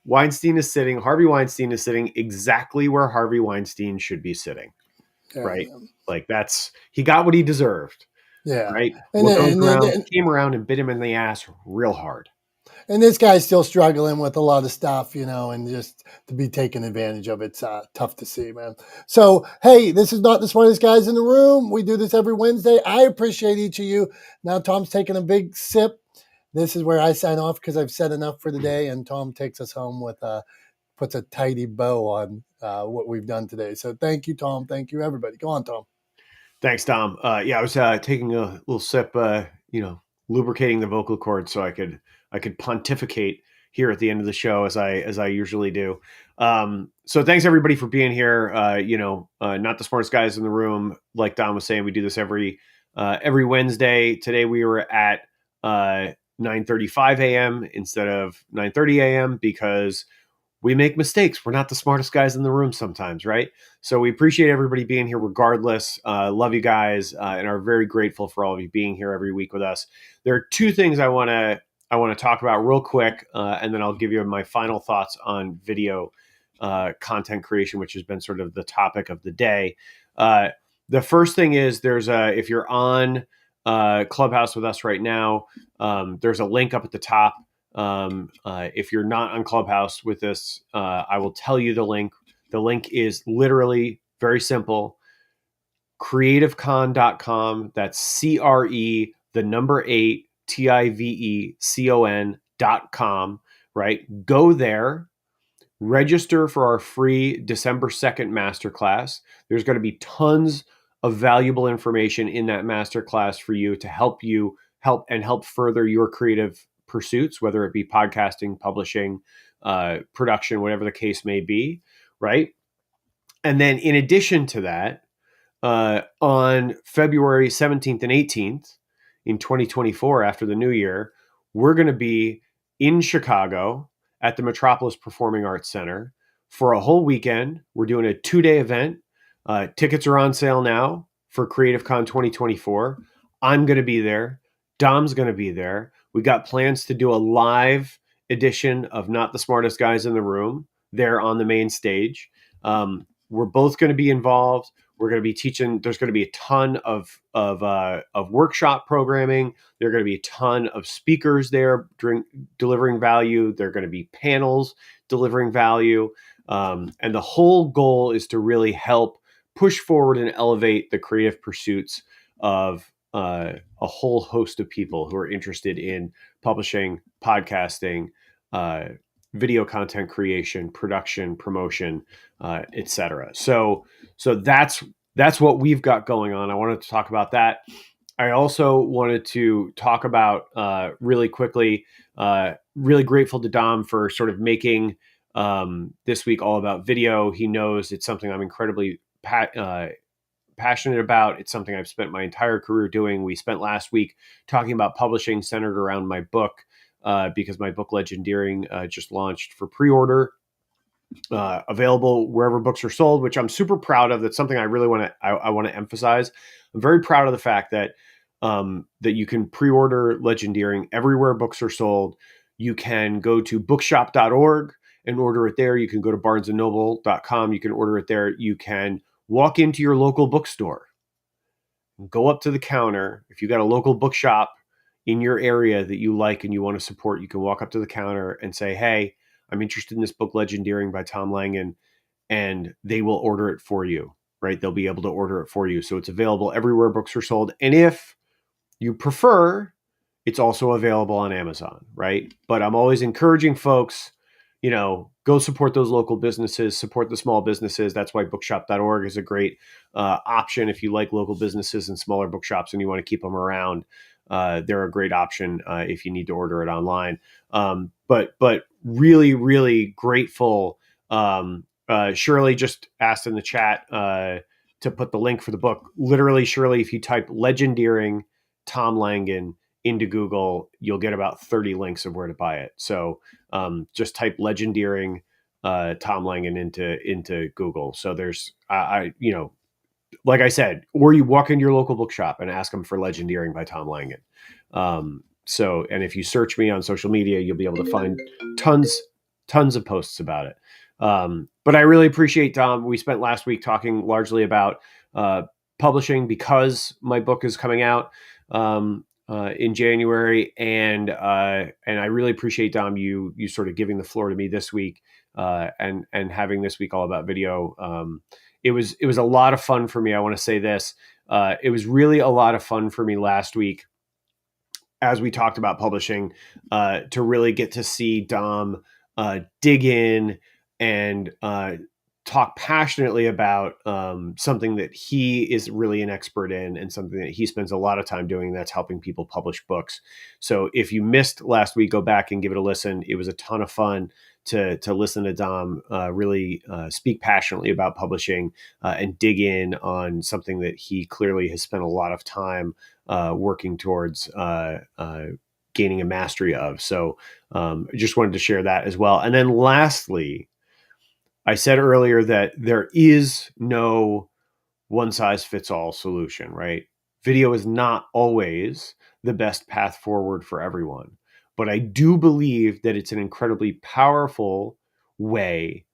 Weinstein is sitting. Harvey Weinstein is sitting exactly where Harvey Weinstein should be sitting. Right? Like he got what he deserved.
yeah.
Right?
And
What goes
then, and,
around
then,
came around and bit him in the ass real hard.
and this guy's still struggling with a lot of stuff, you know, and just to be taken advantage of, it's tough to see, man. So, hey, this is not the smartest guys in the room. We do this every Wednesday. I appreciate each of you. Now Tom's taking a big sip. This is where I sign off because I've said enough for the day, and Tom takes us home with puts a tidy bow on what we've done today. So thank you, Tom. Thank you, everybody. Go on, Tom.
Thanks, Tom. Yeah, I was taking a little sip, you know, lubricating the vocal cords so I could pontificate here at the end of the show as I usually do. So thanks everybody for being here. You know, not the smartest guys in the room. Like Dom was saying, we do this every Wednesday. Today we were at 9:35 a.m. instead of 9:30 a.m. because we make mistakes. We're not the smartest guys in the room sometimes, right? So we appreciate everybody being here regardless. Love you guys and are very grateful for all of you being here every week with us. There are two things I want to talk about real quick, and then I'll give you my final thoughts on video content creation, which has been sort of the topic of the day. The first thing is if you're on Clubhouse with us right now, there's a link up at the top. If you're not on Clubhouse with this, I will tell you the link. The link is literally very simple. creativecon.com. That's CRE, the number 8, TIVECON.com, right? Go there, register for our free December 2nd masterclass. There's going to be tons of valuable information in that masterclass for you to help further your creative pursuits, whether it be podcasting, publishing, production, whatever the case may be, right? And then in addition to that, on February 17th and 18th in 2024, after the new year, we're going to be in Chicago at the Metropolis Performing Arts Center for a whole weekend. We're doing a 2-day event. Tickets are on sale now for CreativeCon 2024. I'm going to be there. Dom's going to be there. We got plans to do a live edition of Not the Smartest Guys in the Room there on the main stage. We're both going to be involved. We're going to be teaching. There's going to be a ton of workshop programming. There are going to be a ton of speakers there delivering value. There are going to be panels delivering value. And the whole goal is to really help push forward and elevate the creative pursuits of a whole host of people who are interested in publishing, podcasting, video content creation, production, promotion, etc. So that's what we've got going on. I wanted to talk about that. I also wanted to talk about really quickly, really grateful to Dom for sort of making this week all about video. He knows it's something I'm incredibly passionate about. It's something I've spent my entire career doing. We spent last week talking about publishing centered around my book because my book Legendeering just launched for pre-order. Available wherever books are sold, which I'm super proud of. That's something I really want to emphasize. I'm very proud of the fact that you can pre-order Legendeering everywhere books are sold. You can go to bookshop.org and order it there. You can go to barnesandnoble.com. You can order it there. You can walk into your local bookstore, go up to the counter. If you got a local bookshop in your area that you like and you want to support, you can walk up to the counter and say, "Hey, I'm interested in this book, Legendeering by Tom Langan," and they will order it for you, right? They'll be able to order it for you. So it's available everywhere books are sold. And if you prefer, it's also available on Amazon, right? But I'm always encouraging folks, go support those local businesses, support the small businesses. That's why bookshop.org is a great option. If you like local businesses and smaller bookshops and you want to keep them around, they're a great option if you need to order it online. But really, really grateful. Shirley just asked in the chat to put the link for the book. Literally, Shirley, if you type Legendeering Tom Langan into Google, you'll get about 30 links of where to buy it. So just type legendeering Tom Langan into Google. So there's, like I said, or you walk into your local bookshop and ask them for Legendeering by Tom Langan. And if you search me on social media, you'll be able to find tons of posts about it. But I really appreciate, Tom. We spent last week talking largely about publishing because my book is coming out in January, and I really appreciate, Dom, you sort of giving the floor to me this week and having this week all about video. It was a lot of fun for me. I want to say this. It was really a lot of fun for me last week as we talked about publishing to really get to see Dom dig in and talk passionately about something that he is really an expert in and something that he spends a lot of time doing. That's helping people publish books. So if you missed last week, go back and give it a listen. It was a ton of fun to listen to Dom really speak passionately about publishing and dig in on something that he clearly has spent a lot of time working towards gaining a mastery of. So I just wanted to share that as well. And then lastly, I said earlier that there is no one size fits all solution, right? Video is not always the best path forward for everyone. But I do believe that it's an incredibly powerful way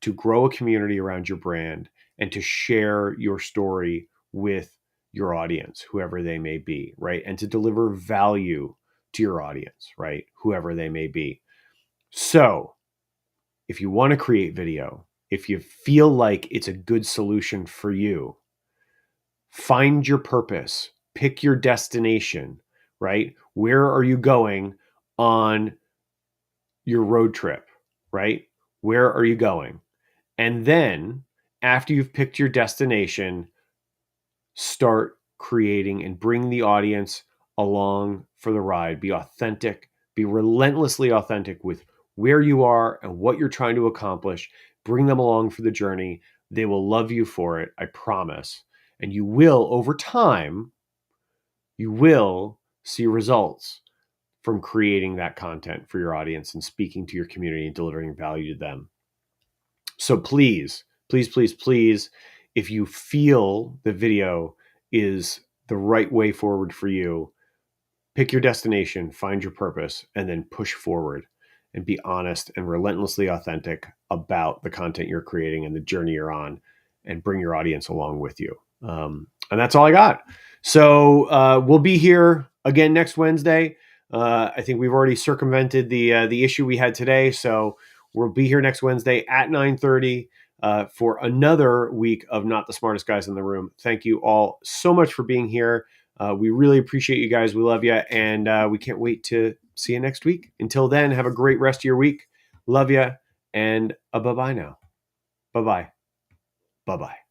to grow a community around your brand and to share your story with your audience, whoever they may be, right? And to deliver value to your audience, right? Whoever they may be. So if you want to create video, if you feel like it's a good solution for you, find your purpose, pick your destination, right? Where are you going on your road trip, right? Where are you going? And then after you've picked your destination, start creating and bring the audience along for the ride. Be authentic, be relentlessly authentic with where you are and what you're trying to accomplish. Bring them along for the journey. They will love you for it, I promise. And you will, over time, you will see results from creating that content for your audience and speaking to your community and delivering value to them. So please, if you feel the video is the right way forward for you, pick your destination, find your purpose, and then push forward and be honest and relentlessly authentic about the content you're creating and the journey you're on, and bring your audience along with you. And that's all I got. So we'll be here again next Wednesday. I think we've already circumvented the issue we had today. So we'll be here next Wednesday at 9:30 for another week of Not the Smartest Guys in the Room. Thank you all so much for being here. We really appreciate you guys. We love you. And we can't wait to see you next week. Until then, have a great rest of your week. Love you. And bye-bye now. Bye-bye. Bye-bye.